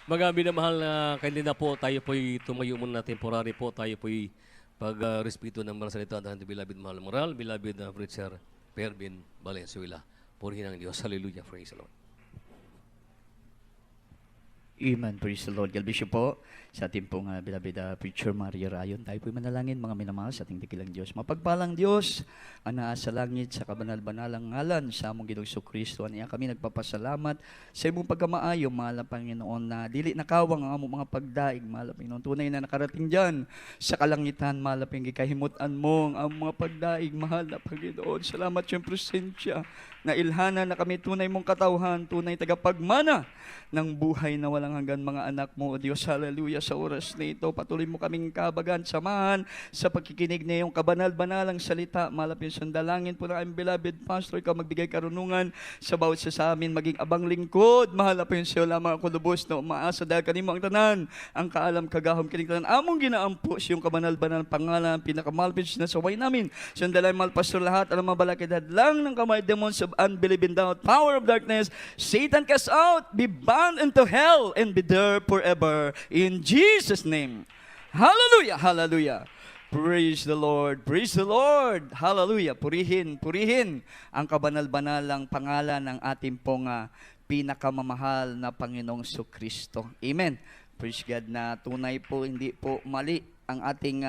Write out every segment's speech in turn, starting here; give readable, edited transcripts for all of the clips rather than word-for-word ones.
Mga minamahal na kanina po, tayo po'y tumayo muna temporary po. Tayo po'y pag-respeto ng mga salita ng beloved mahal moral, beloved na preacher, Pervin Valenzuela. Purihin ang Diyos. Hallelujah. Praise the Lord. Amen. Praise the Lord. God bless you po sa ating pong beloved preacher Mario Rayon. Tayo po'y manalangin mga minamahal sa ating dakilang Diyos. Mapagpalang Diyos, ang naasa langit sa kabanal-banalang ngalan sa among Ginoong Kristo. Aniya kami nagpapasalamat sa imong pagkamaayo, mahal na Panginoon, na dili nakawang ang among mga pagdaig, mahal na Panginoon. Tunay na nakarating dyan sa kalangitan, mahal na Panginoon, kahimutan mo ang mga pagdaig, mahal na Panginoon. Salamat yung presensya na ilhana na kami tunay mong katawhan, tunay tagapagmana ng buhay na walang hanggan mga anak mo, O Diyos. Hallelujah. Sa oras na ito, patuloy mo kaming kabagan, samahan sa pagkikinig na iyong kabanal-banalang salita. Malapit sandalangin po na aming beloved pastor, ikaw magbigay karunungan sa bawat sa amin, maging abang lingkod. Mahal po yung siyo lamang ako lubos na umaasa dahil kanimo ang tanan, ang kaalam kagahom kinig tanan. Among ginaampo sa iyong kabanal-banalang pangalan, pinakamalpis na saway namin. Sandalangin mahal pastor lahat, alam mabalakidad lang ng kamay demons of unbelief and doubt, power of darkness, Satan cast out, be bound into hell, and be there forever. In Jesus' name. Hallelujah, hallelujah. Praise the Lord, praise the Lord. Hallelujah. Purihin, purihin ang kabanal-banalang pangalan ng ating pong pinakamamahal na Panginoong Kristo. Amen. Praise God na tunay po, hindi po mali ang ating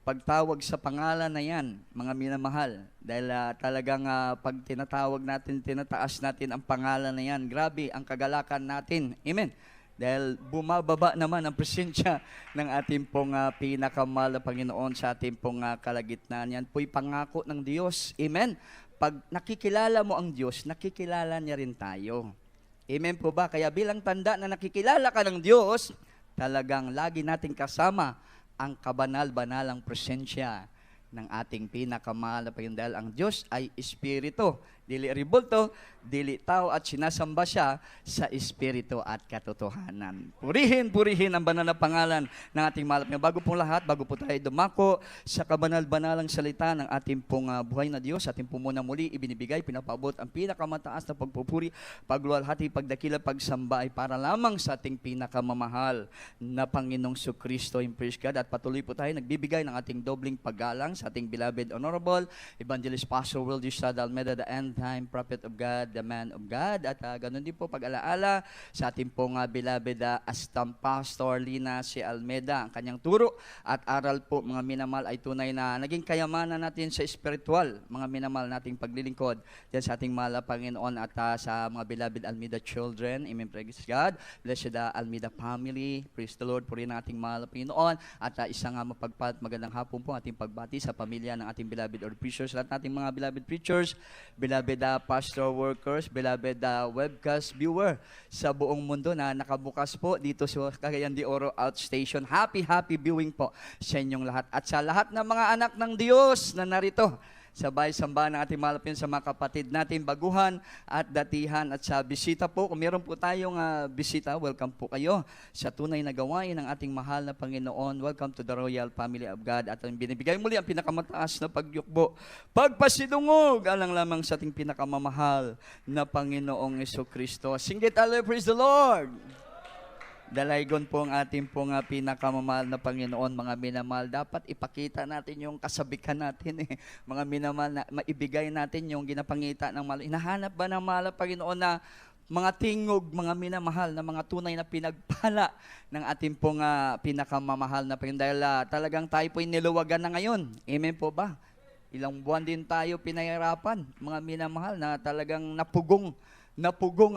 pagtawag sa pangalan na yan, mga minamahal. Dahil talagang pag tinatawag natin, tinataas natin ang pangalan na yan, grabe ang kagalakan natin. Amen. Dahil bumababa naman ang presensya ng ating pong pinakamahal na Panginoon sa ating pong kalagitnaan. Yan po'y pangako ng Diyos. Amen. Pag nakikilala mo ang Diyos, nakikilala niya rin tayo. Amen po ba? Kaya bilang tanda na nakikilala ka ng Diyos, talagang lagi nating kasama ang kabanal-banalang presensya ng ating pinakamahal na Panginoon, dahil ang Diyos ay Espiritu. Dili ribulto, dili tao, at sinasamba siya sa Espiritu at katotohanan. Purihin, purihin ang banal na pangalan ng ating mahal. Bago pong lahat, bago po tayo dumako sa kabanal-banalang salita ng ating pong buhay na Diyos, ating po muna muli ibinibigay, pinapaabot ang pinakamataas na pagpupuri, pagluwalhati, pagdakila, pagsamba ay para lamang sa ating pinakamamahal na Panginoong Kristo. Praise God. At patuloy po tayo nagbibigay ng ating dobling paggalang sa ating beloved Honorable Evangelist Pastor Will D. Almeida, the end-time prophet of God, the man of God. At ganun din po pag-alaala sa ating pong beloved Assistant Pastor Lina C. Almeida. Ang kanyang turo at aral po, mga minamahal, ay tunay na naging kayamanan natin sa spiritual, mga minamahal, nating paglilingkod dyan sa ating mahal na Panginoon at sa mga beloved Almeida children. Amen. Praise God. Blessed Almeida family. Praise the Lord. Purihin ang ating mahal na Panginoon. At isang mapagpat magandang hapon po ating pagbati sa pamilya ng ating beloved or preachers, lahat nating mga beloved preachers, beloved pastor workers, beloved webcast viewer sa buong mundo na nakabukas po dito sa Cagayan de Oro Outstation. Happy viewing po sa inyong lahat. At sa lahat ng mga anak ng Diyos na narito, sabay-samba ng ating malapin sa mga kapatid natin, baguhan at datihan, at sa bisita po. Kung meron po tayong bisita, welcome po kayo sa tunay na gawain ng ating mahal na Panginoon. Welcome to the Royal Family of God. At binibigay muli ang pinakamataas na pagyukbo, pagpasidungog, alang lamang sa ating pinakamamahal na Panginoong Kristo. Singgit alle, praise the Lord! Dalaygon po ang ating pong pinakamamahal na Panginoon, mga minamahal. Dapat ipakita natin yung kasabikan natin mga minamahal, na maibigay natin yung ginapangita ng mahal. Hinahanap ba ng mahal na Panginoon na mga tingog, mga minamahal, na mga tunay na pinagpala ng ating pong pinakamamahal na Panginoon? Dahil talagang tayo po'y niluwagan na ngayon. Amen po ba? Ilang buwan din tayo pinahirapan, mga minamahal, na talagang napugong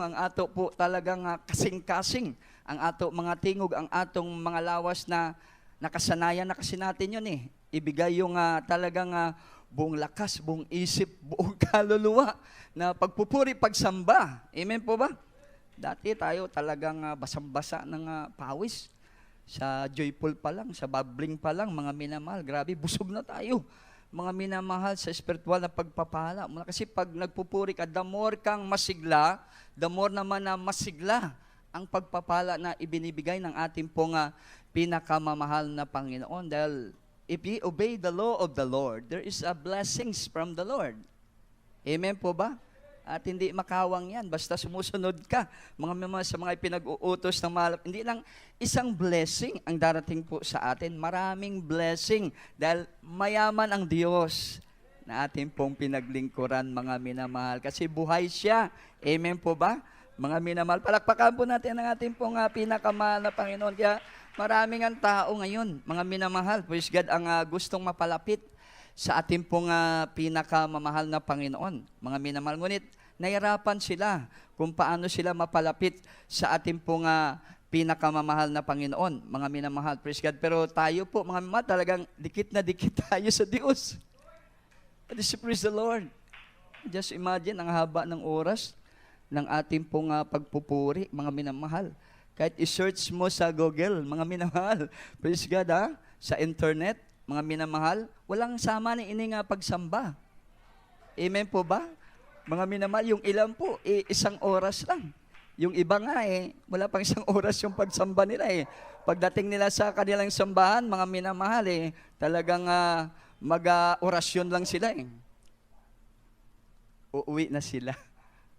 ang ato po talagang kasing-kasing ang ato mga tingog, ang atong mga lawas na nakasanayan na kasi natin yun Ibigay yung talagang buong lakas, buong isip, buong kaluluwa na pagpupuri, pagsamba. Amen po ba? Dati tayo talagang basang-basa ng pawis. Sa joyful pa lang, sa bubbling pa lang, mga minamahal, grabe, busog na tayo. Mga minamahal, sa spiritual na pagpapala. Kasi pag nagpupuri ka, the more kang masigla, the more naman na masigla ang pagpapala na ibinibigay ng ating pong pinakamamahal na Panginoon. Dahil if ye obey the law of the Lord, there is a blessings from the Lord. Amen po ba? At hindi makawang yan, basta sumusunod ka. Mga minamahal, sa mga pinag-uutos ng mahal, hindi lang isang blessing ang darating po sa atin, maraming blessing dahil mayaman ang Diyos na ating pong pinaglingkuran, mga minamahal. Kasi buhay siya. Amen po ba? Mga minamahal, palakpakan po natin ang ating pong pinakamahal na Panginoon. Kaya maraming ang tao ngayon, mga minamahal, praise God, ang gustong mapalapit sa ating pong pinakamamahal na Panginoon. Mga minamahal, ngunit nahirapan sila kung paano sila mapalapit sa ating pong pinakamamahal na Panginoon. Mga minamahal, praise God. Pero tayo po, mga minamahal, talagang dikit na dikit tayo sa Diyos. Praise the Lord. Just imagine, ang haba ng oras ng ating pong pagpupuri, mga minamahal. Kahit i-search mo sa Google, mga minamahal, praise God, sa internet, mga minamahal, walang sama ni ining pagsamba. Amen po ba? Mga minamahal, yung ilan po, isang oras lang. Yung iba nga wala pang isang oras yung pagsamba nila Pagdating nila sa kanilang sambahan, mga minamahal talagang mag-orasyon lang sila Uuwi na sila,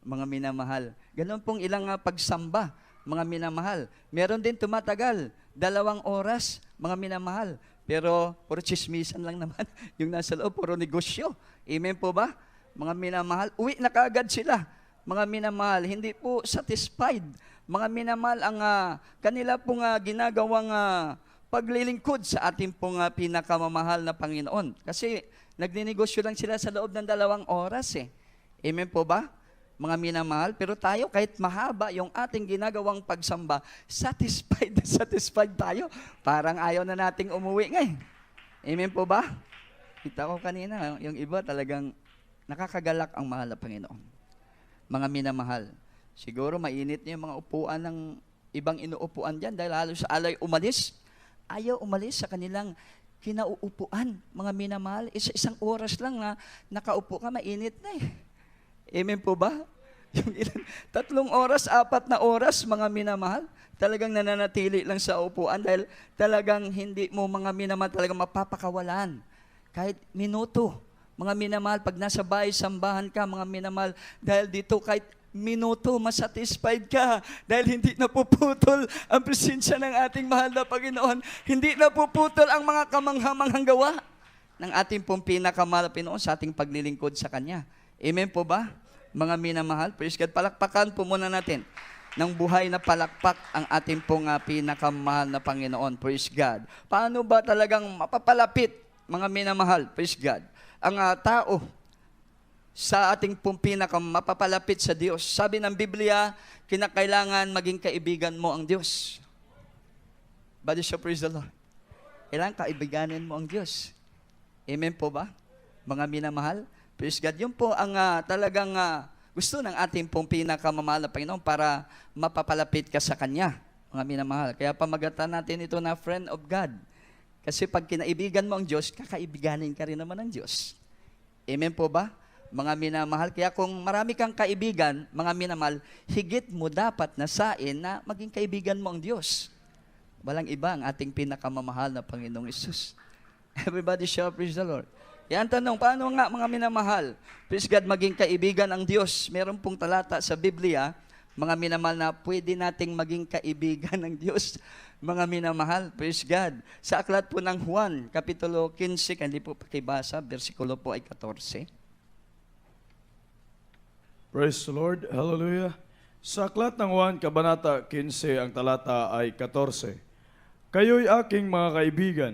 mga minamahal. Ganon pong ilang pagsamba, mga minamahal. Meron din tumatagal, 2 oras, mga minamahal. Pero puro chismisan lang naman. Yung nasa loob, puro negosyo. Amen po ba? Mga minamahal, uwi na kaagad sila. Mga minamahal, hindi po satisfied. Mga minamahal, ang kanila pong ginagawang paglilingkod sa ating pong pinakamamahal na Panginoon. Kasi nagninegosyo lang sila sa loob ng 2 oras Amen po ba? Mga minamahal, pero tayo kahit mahaba yung ating ginagawang pagsamba, satisfied na satisfied tayo. Parang ayaw na nating umuwi Amen po ba? Kita ko kanina, yung iba talagang nakakagalak ang mahal na Panginoon. Mga minamahal, siguro mainit niyo yung mga upuan ng ibang inuupuan dyan dahil halos alay umalis. Ayaw umalis sa kanilang kinauupuan, mga minamahal. Isang oras lang na nakaupo ka, mainit na Amen po ba? Yung 3 oras, 4 na oras, mga minamahal, talagang nananatili lang sa upuan dahil talagang hindi mo, mga minamahal, talagang mapapakawalan. Kahit minuto, mga minamahal, pag nasa bahay, sambahan ka, mga minamahal, dahil dito kahit minuto, masatisfied ka dahil hindi napuputol ang presensya ng ating mahal na Panginoon. Hindi napuputol ang mga kamanghamanghang gawa ng ating pong pinakamahal na Panginoon sa ating paglilingkod sa Kanya. Amen po ba? Mga minamahal, praise God. Palakpakan po muna natin ng buhay na palakpak ang ating pong pinakamahal na Panginoon. Praise God. Paano ba talagang mapapalapit, mga minamahal? Praise God. Ang tao sa ating pong mapapalapit sa Diyos. Sabi ng Biblia, kinakailangan maging kaibigan mo ang Diyos. Body siya, praise the Lord. Kailangan kaibiganin mo ang Diyos. Amen po ba? Mga minamahal, praise God. Yun po ang talagang gusto ng ating pong pinakamamahal na Panginoon para mapapalapit ka sa Kanya, mga minamahal. Kaya pamagatan natin ito na friend of God. Kasi pag kinaibigan mo ang Diyos, kakaibiganin ka rin naman ng Diyos. Amen po ba? Mga minamahal, kaya kung marami kang kaibigan, mga minamahal, higit mo dapat na sain na maging kaibigan mo ang Diyos. Walang iba ang ating pinakamamahal na Panginoong Isus. Everybody shout, praise the Lord. Yan tanong, paano nga mga minamahal? Praise God, maging kaibigan ang Diyos. Meron pong talata sa Biblia, mga minamahal, na pwede nating maging kaibigan ng Diyos. Mga minamahal, praise God. Sa aklat po ng Juan, Kapitulo 15, hindi po pakibasa, versikulo po ay 14. Praise the Lord. Hallelujah. Sa aklat ng Juan, Kabanata 15, ang talata ay 14. Kayo'y aking mga kaibigan,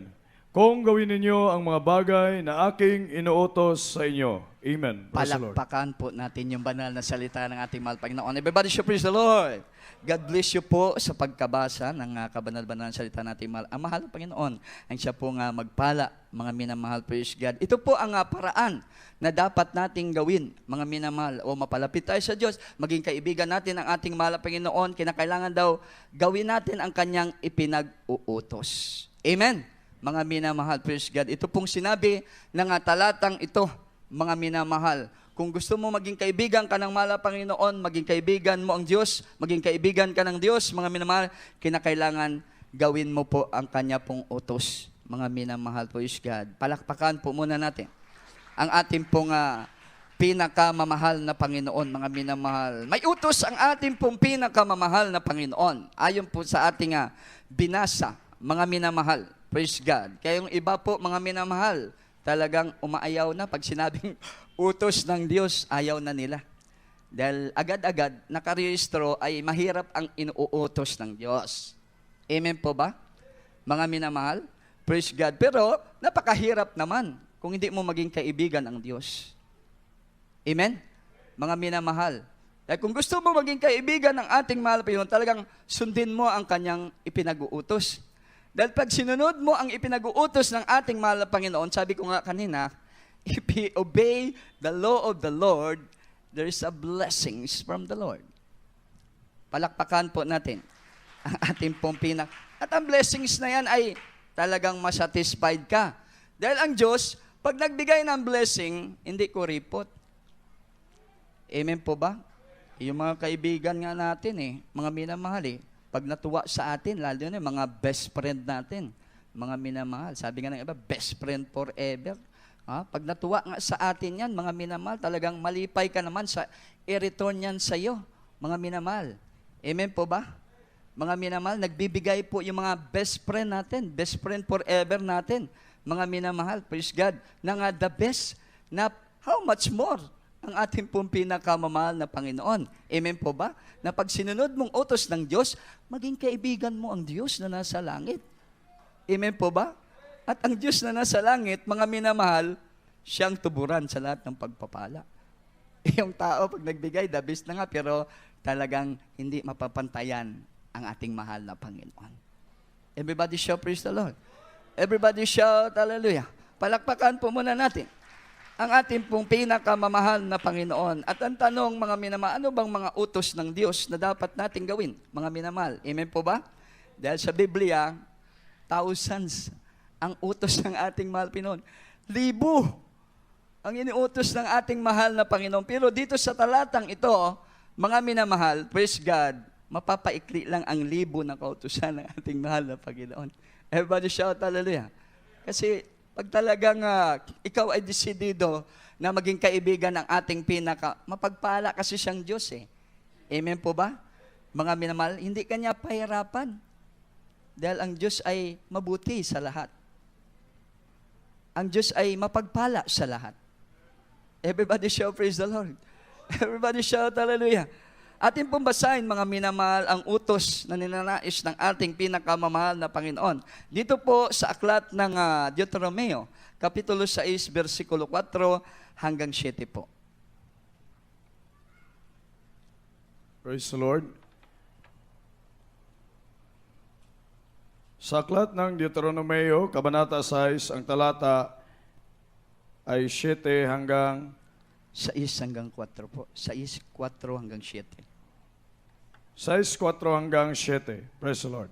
kung gawin ninyo ang mga bagay na aking inuutos sa inyo. Amen. Praise the Lord. Palakpakan po natin yung banal na salita ng ating mahal Panginoon. Everybody should praise the Lord. God bless you po sa pagkabasa ng kabanal-banal na salita natin mahal. Ang mahal na Panginoon, ang siya po nga magpala, mga minamahal, praise God. Ito po ang paraan na dapat nating gawin, mga minamahal, o mapalapit tayo sa Diyos, maging kaibigan natin ang ating mahal na Panginoon, kinakailangan daw gawin natin ang Kanyang ipinag-uutos. Amen. Mga minamahal, praise God. Ito pong sinabi ng talatang ito, mga minamahal. Kung gusto mo maging kaibigan ka ng mahal na Panginoon, maging kaibigan mo ang Diyos, maging kaibigan ka ng Diyos, mga minamahal, kinakailangan gawin mo po ang Kanya pong utos. Mga minamahal, praise God. Palakpakan po muna natin ang ating pong pinakamamahal na Panginoon, mga minamahal. May utos ang ating pong pinakamamahal na Panginoon. Ayon po sa ating binasa, mga minamahal. Praise God. Kaya yung iba po, mga minamahal, talagang umaayaw na pag sinabing utos ng Diyos, ayaw na nila. Dahil agad-agad, nakarehistro ay mahirap ang inuutos ng Diyos. Amen po ba? Mga minamahal? Praise God. Pero, napakahirap naman kung hindi mo maging kaibigan ang Diyos. Amen? Mga minamahal. Dahil kung gusto mo maging kaibigan ng ating mahal Panginoon, talagang sundin mo ang kanyang ipinag-uutos. Dahil pag sinunod mo ang ipinag-uutos ng ating mahal na Panginoon, sabi ko nga kanina, if we obey the law of the Lord, there is a blessings from the Lord. Palakpakan po natin ang ating pong At ang blessings na yan ay talagang masatisfied ka. Dahil ang Diyos, pag nagbigay ng blessing, hindi ko report. Amen po ba? Yung mga kaibigan nga natin mga minamahal pag natuwa sa atin, lalo na mga best friend natin, mga minamahal. Sabi nga ng iba, best friend forever. Pag natuwa nga sa atin yan, mga minamahal, talagang malipay ka naman sa i-return yan sa iyo, mga minamahal. Amen po ba? Mga minamahal, nagbibigay po yung mga best friend natin, best friend forever natin, mga minamahal, praise God, na the best, na how much more ang ating pong pinakamamahal na Panginoon. Amen po ba? Na pag sinunod mong utos ng Diyos, maging kaibigan mo ang Diyos na nasa langit. Amen po ba? At ang Diyos na nasa langit, mga minamahal, siyang tuburan sa lahat ng pagpapala. Yung tao, pag nagbigay, the best na nga, pero talagang hindi mapapantayan ang ating mahal na Panginoon. Everybody shout, praise the Lord. Everybody shout, hallelujah. Palakpakan po muna natin ang ating pong pinakamamahal na Panginoon. At ang tanong, mga minamahal, ano bang mga utos ng Diyos na dapat nating gawin, mga minamahal? Amen po ba? Dahil sa Biblia, thousands ang utos ng ating mahal Panginoon. 1,000 ang iniutos ng ating mahal na Panginoon. Pero dito sa talatang ito, mga minamahal, praise God, mapapaikli lang ang 1,000 na kautusan ng ating mahal na Panginoon. Everybody shout, hallelujah. Kasi pag talagang ikaw ay desidido na maging kaibigan ng ating mapagpala kasi siyang Diyos Amen po ba? Mga minamahal, hindi kanya pahirapan. Dahil ang Diyos ay mabuti sa lahat. Ang Diyos ay mapagpala sa lahat. Everybody shout, praise the Lord. Everybody shout, hallelujah. Atin pong basahin, mga minamahal, ang utos na ninanais ng ating pinakamamahal na Panginoon. Dito po sa aklat ng Deuteronomio, Kapitulo 6, versikulo 4 hanggang 7 po. Praise the Lord. Sa aklat ng Deuteronomio, Kabanata 6, ang talata ay 7 hanggang 6 hanggang 4 po. 6, 4 hanggang 7. 6:4 hanggang 7. Praise the Lord.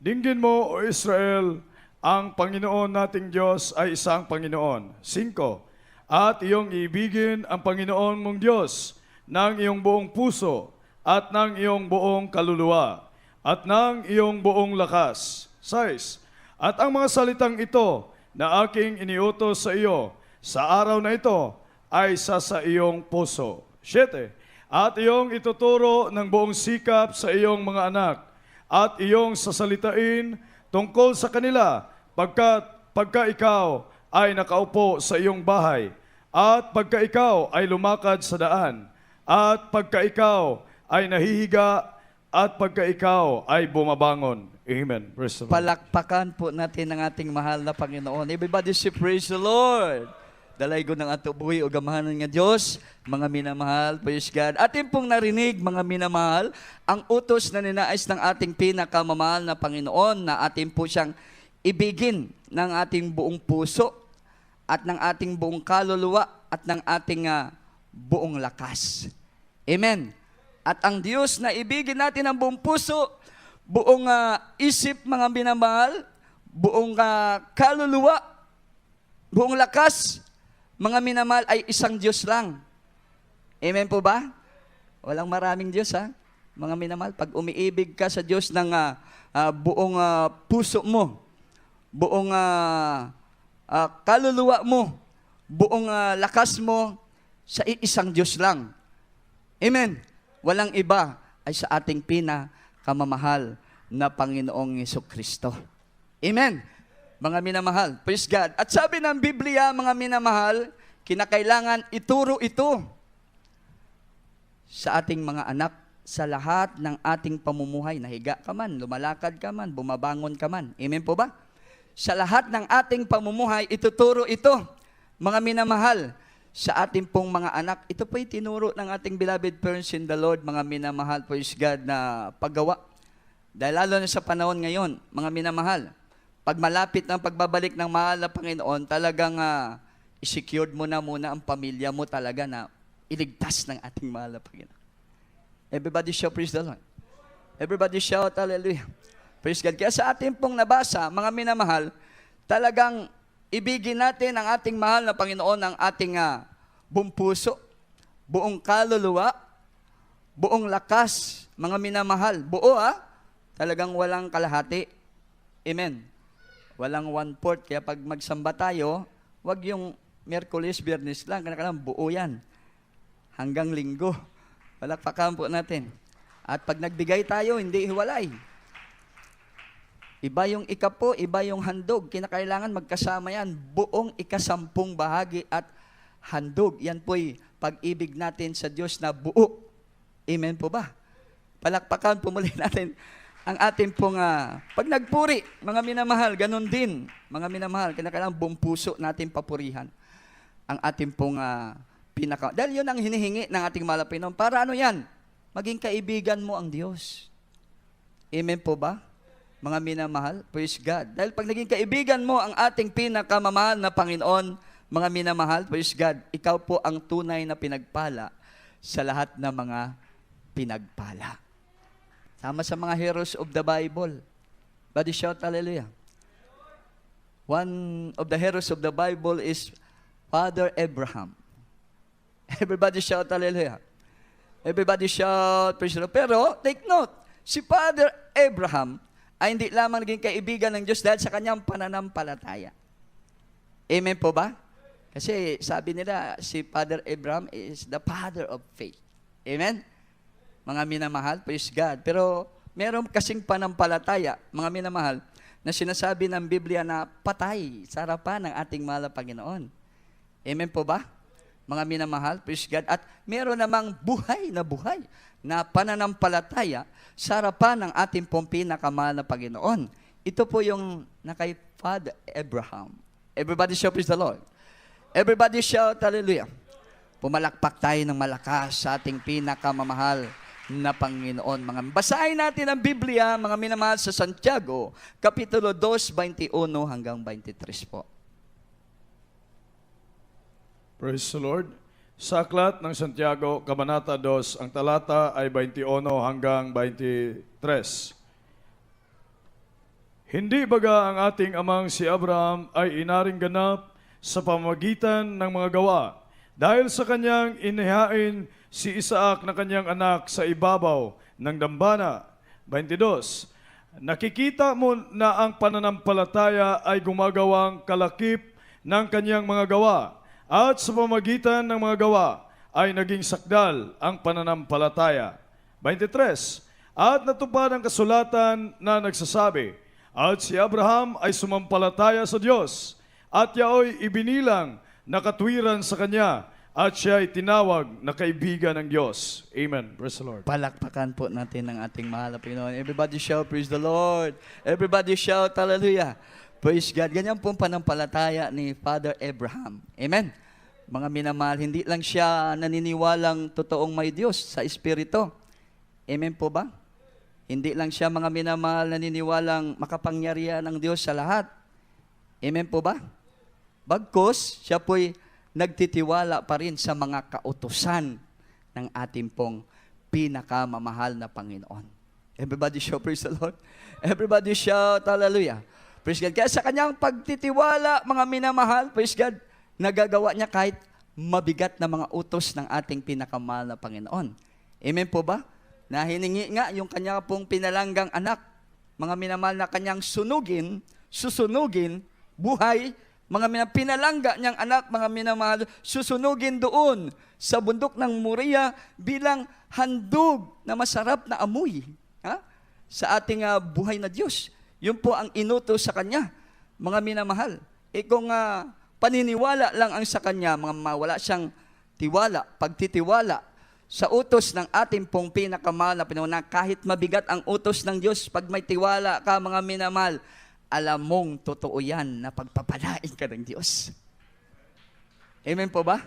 Dinggin mo, O Israel, ang Panginoon nating Diyos ay isang Panginoon. 5. At iyong ibigin ang Panginoon mong Diyos ng iyong buong puso at ng iyong buong kaluluwa at ng iyong buong lakas. 6. At ang mga salitang ito na aking iniutos sa iyo sa araw na ito ay sa iyong puso. 7. At iyong ituturo ng buong sikap sa iyong mga anak at iyong sasalitain tungkol sa kanila pagka ikaw ay nakaupo sa iyong bahay at pagka ikaw ay lumakad sa daan at pagka ikaw ay nahihiga at pagka ikaw ay bumabangon. Amen. Praise the Lord. Palakpakan po natin ang ating mahal na Panginoon. Everybody say, praise the Lord. Dalay ko ng ato buhay o gamahanan nga Diyos, mga minamahal, praise God. Atin pong narinig, mga minamahal, ang utos na ninais ng ating pinakamamahal na Panginoon na atin po siyang ibigin ng ating buong puso at ng ating buong kaluluwa at ng ating buong lakas. Amen. At ang Diyos na ibigin natin ang buong puso, buong isip, mga minamahal, buong kaluluwa, buong lakas, mga minamahal, ay isang Diyos lang. Amen po ba? Walang maraming Diyos, mga minamahal. Pag umiibig ka sa Diyos ng buong puso mo, buong kaluluwa mo, buong lakas mo, sa iisang Diyos lang. Amen. Walang iba ay sa ating pinakamamahal na Panginoong Jesucristo. Amen. Mga minamahal, praise God. At sabi ng Biblia, mga minamahal, kinakailangan ituro ito sa ating mga anak sa lahat ng ating pamumuhay. Nahiga ka man, lumalakad ka man, bumabangon ka man. Amen po ba? Sa lahat ng ating pamumuhay, ituturo ito, mga minamahal, sa ating pong mga anak. Ito po'y tinuro ng ating beloved parents in the Lord, mga minamahal, praise God, na paggawa. Dahil lalo na sa panahon ngayon, mga minamahal, pag malapit ng pagbabalik ng mahal na Panginoon, talagang i-secured mo na muna ang pamilya mo talaga na iligtas ng ating mahal na Panginoon. Everybody shout, praise the Lord. Everybody shout, hallelujah. Praise God. Kaya sa ating pong nabasa, mga minamahal, talagang ibigin natin ang ating mahal na Panginoon ng ating buong puso, buong kaluluwa, buong lakas, mga minamahal. Buo talagang walang kalahati. Amen. Walang 1/4. Kaya pag magsamba tayo, wag yung Miyerkules, Biyernes lang. Kailangan buo yan. Hanggang Linggo. Palakpakan po natin. At pag nagbigay tayo, hindi hiwalay. Iba yung ikapo, iba yung handog. Kinakailangan magkasama yan. Buong ikasampung bahagi at handog. Yan po'y pag-ibig natin sa Diyos na buo. Amen po ba? Palakpakan po muli natin ang ating pong pag nagpuri, mga minamahal, ganun din. Mga minamahal, kinakailangan buong puso natin papurihan ang ating pong dahil yun ang hinihingi ng ating mahal na Panginoon. Para ano yan? Maging kaibigan mo ang Diyos. Amen po ba? Mga minamahal, praise God. Dahil pag naging kaibigan mo ang ating pinakamamahal na Panginoon, mga minamahal, praise God, ikaw po ang tunay na pinagpala sa lahat ng mga pinagpala. Tama sa mga heroes of the Bible. Body shout, hallelujah. One of the heroes of the Bible is Father Abraham. Everybody shout, hallelujah. Everybody shout, praise the Lord. Pero, take note, si Father Abraham ay hindi lamang naging kaibigan ng Diyos dahil sa kanyang pananampalataya. Amen po ba? Kasi sabi nila, si Father Abraham is the father of faith. Amen? Mga minamahal, praise God. Pero, meron kasing panampalataya, mga minamahal, na sinasabi ng Biblia na patay sa harapan ng ating mahal na Panginoon. Amen po ba? Mga minamahal, praise God. At meron namang buhay na pananampalataya sa harapan ng ating pong pinakamahal na Panginoon. Ito po yung kay Father Abraham. Everybody shout, praise the Lord. Everybody shout, hallelujah. Pumalakpak tayo ng malakas sa ating pinakamamahal na Panginoon. Basahin natin ang Biblia, mga minamahal, sa Santiago, Kapitulo 2, 21 hanggang 23 po. Praise the Lord. Sa aklat ng Santiago, Kabanata 2, ang talata ay 21 hanggang 23. Hindi baga ang ating amang si Abraham ay inaring ganap sa pamamagitan ng mga gawa, dahil sa kanyang inihain si Isaac na kanyang anak sa ibabaw ng dambana. 22. Nakikita mo na ang pananampalataya ay gumagawang kalakip ng kanyang mga gawa, at sa pamamagitan ng mga gawa ay naging sakdal ang pananampalataya. 23. At natupad ang kasulatan na nagsasabi, at si Abraham ay sumampalataya sa Diyos, at yaoy ibinilang na katwiran sa kanya, at siya ay tinawag na kaibigan ng Diyos. Amen. Praise the Lord. Palakpakan po natin ang ating mahal na Panginoon. Everybody shout, praise the Lord. Everybody shout, hallelujah. Praise God. Ganyan pong panampalataya ni Father Abraham. Amen. Mga minamahal, hindi lang siya naniniwalang totoong may Diyos sa Espiritu. Amen po ba? Hindi lang siya, mga minamahal, naniniwalang makapangyarihan ng Diyos sa lahat. Amen po ba? Bagkus, siya po'y nagtitiwala pa rin sa mga kautusan ng ating pong pinakamamahal na Panginoon. Everybody shout, praise the Lord. Everybody shout, hallelujah. Praise God. Kaya sa kanyang pagtitiwala, mga minamahal, praise God, nagagawa niya kahit mabigat na mga utos ng ating pinakamahal na Panginoon. Amen po ba? Na hiningi nga yung kanya pong pinalanggang anak, mga minamahal, na kanyang susunugin, buhay, pinalangga niyang anak, mga minamahal, susunugin doon sa bundok ng Moriah bilang handog na masarap na amoy sa ating buhay na Diyos. Yun po ang inutos sa Kanya, mga minamahal. Kung paniniwala lang ang sa Kanya, mga wala siyang tiwala, pagtitiwala sa utos ng ating pong pinakamahal na Panginoon, kahit mabigat ang utos ng Diyos, pag may tiwala ka, mga minamahal, alam mong totoo yan na pagpapalain ka ng Diyos. Amen po ba?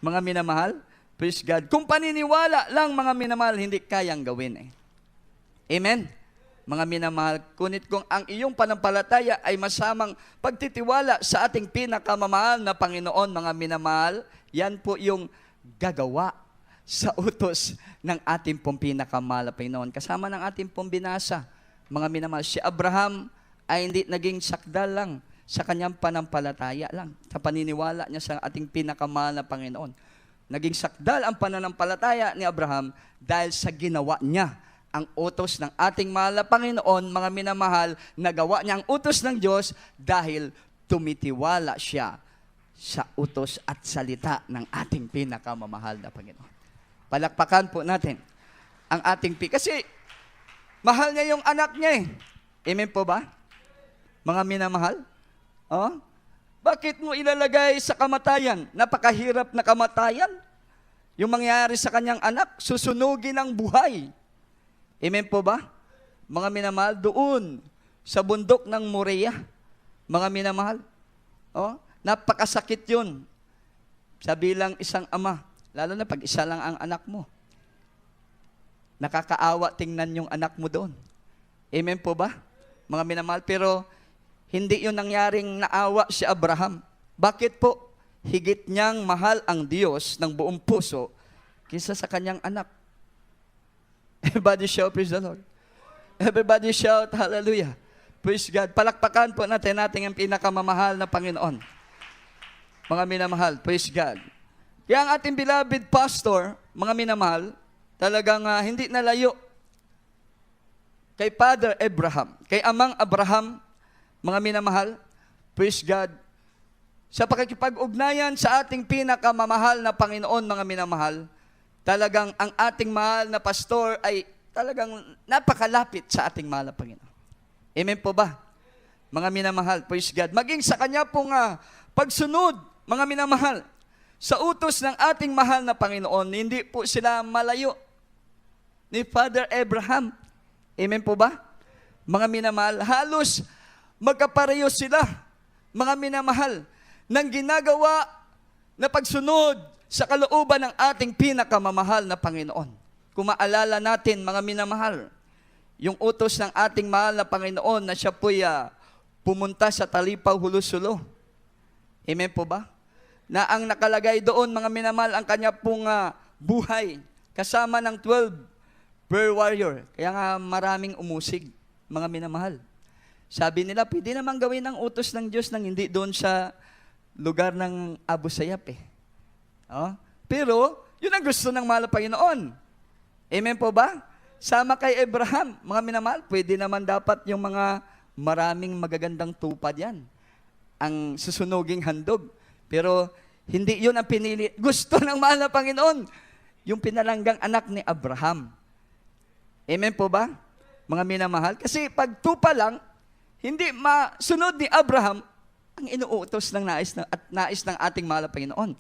Mga minamahal, praise God. Kung paniniwala lang, mga minamahal, hindi kayang gawin Amen? Mga minamahal, kunit kung ang iyong panampalataya ay masamang pagtitiwala sa ating pinakamamahal na Panginoon, mga minamahal, yan po yung gagawa sa utos ng ating pong pinakamahal na Panginoon. Kasama ng ating pong binasa, mga minamahal, si Abraham ay hindi naging sakdal lang sa kanyang panampalataya lang, sa paniniwala niya sa ating pinakamahal na Panginoon. Naging sakdal ang pananampalataya ni Abraham dahil sa ginawa niya ang utos ng ating mahal na Panginoon, mga minamahal, nagawa niya ang utos ng Diyos dahil tumitiwala siya sa utos at salita ng ating pinakamamahal na Panginoon. Palakpakan po natin ang ating kasi mahal niya yung anak niya Amen po ba? Mga minamahal? Bakit mo ilalagay sa kamatayan? Napakahirap na kamatayan. Yung mangyari sa kanyang anak, susunugin ang buhay. Amen po ba? Mga minamahal, doon sa bundok ng Moriah, mga minamahal, napakasakit yun sa bilang isang ama, lalo na pag isa lang ang anak mo. Nakakaawa tingnan yung anak mo doon. Amen po ba? Mga minamahal, pero hindi yun nangyaring naawa si Abraham. Bakit po? Higit niyang mahal ang Diyos ng buong puso kaysa sa kanyang anak. Everybody shout, praise the Lord. Everybody shout, hallelujah. Praise God. Palakpakan po natin ang pinakamamahal na Panginoon. Mga minamahal, praise God. Kaya ang ating beloved pastor, mga minamahal, talagang hindi nalayo kay Father Abraham, kay Amang Abraham, mga minamahal, praise God, sa pakikipag-ugnayan sa ating pinakamamahal na Panginoon, mga minamahal, talagang ang ating mahal na pastor ay talagang napakalapit sa ating mahal na Panginoon. Amen po ba? Mga minamahal, praise God. Maging sa Kanya pong pagsunod, mga minamahal, sa utos ng ating mahal na Panginoon, hindi po sila malayo ni Father Abraham. Amen po ba? Mga minamahal, halos magkapareho sila, mga minamahal, ng ginagawa na pagsunod sa kalooban ng ating pinakamamahal na Panginoon. Kung maalala natin, mga minamahal, yung utos ng ating mahal na Panginoon na siya po'y pumunta sa Talipaw, Hulusulo. Amen po ba? Na ang nakalagay doon, mga minamahal, ang kanya pong buhay, kasama ng 12 prayer warrior. Kaya nga maraming umusig, mga minamahal. Sabi nila, pwede naman gawin ang utos ng Diyos nang hindi doon sa lugar ng Abu Sayyaf Pero, yun ang gusto ng mahal na Panginoon. Amen po ba? Sama kay Abraham, mga minamahal, pwede naman dapat yung mga maraming magagandang tupad yan. Ang susunuging handog. Pero, hindi yun ang pinili. Gusto ng mahal na Panginoon, yung pinalanggang anak ni Abraham. Amen po ba? Mga minamahal. Kasi pag tupa lang, hindi masunod ni Abraham ang inuutos ng nais ng ating mahal na Panginoon.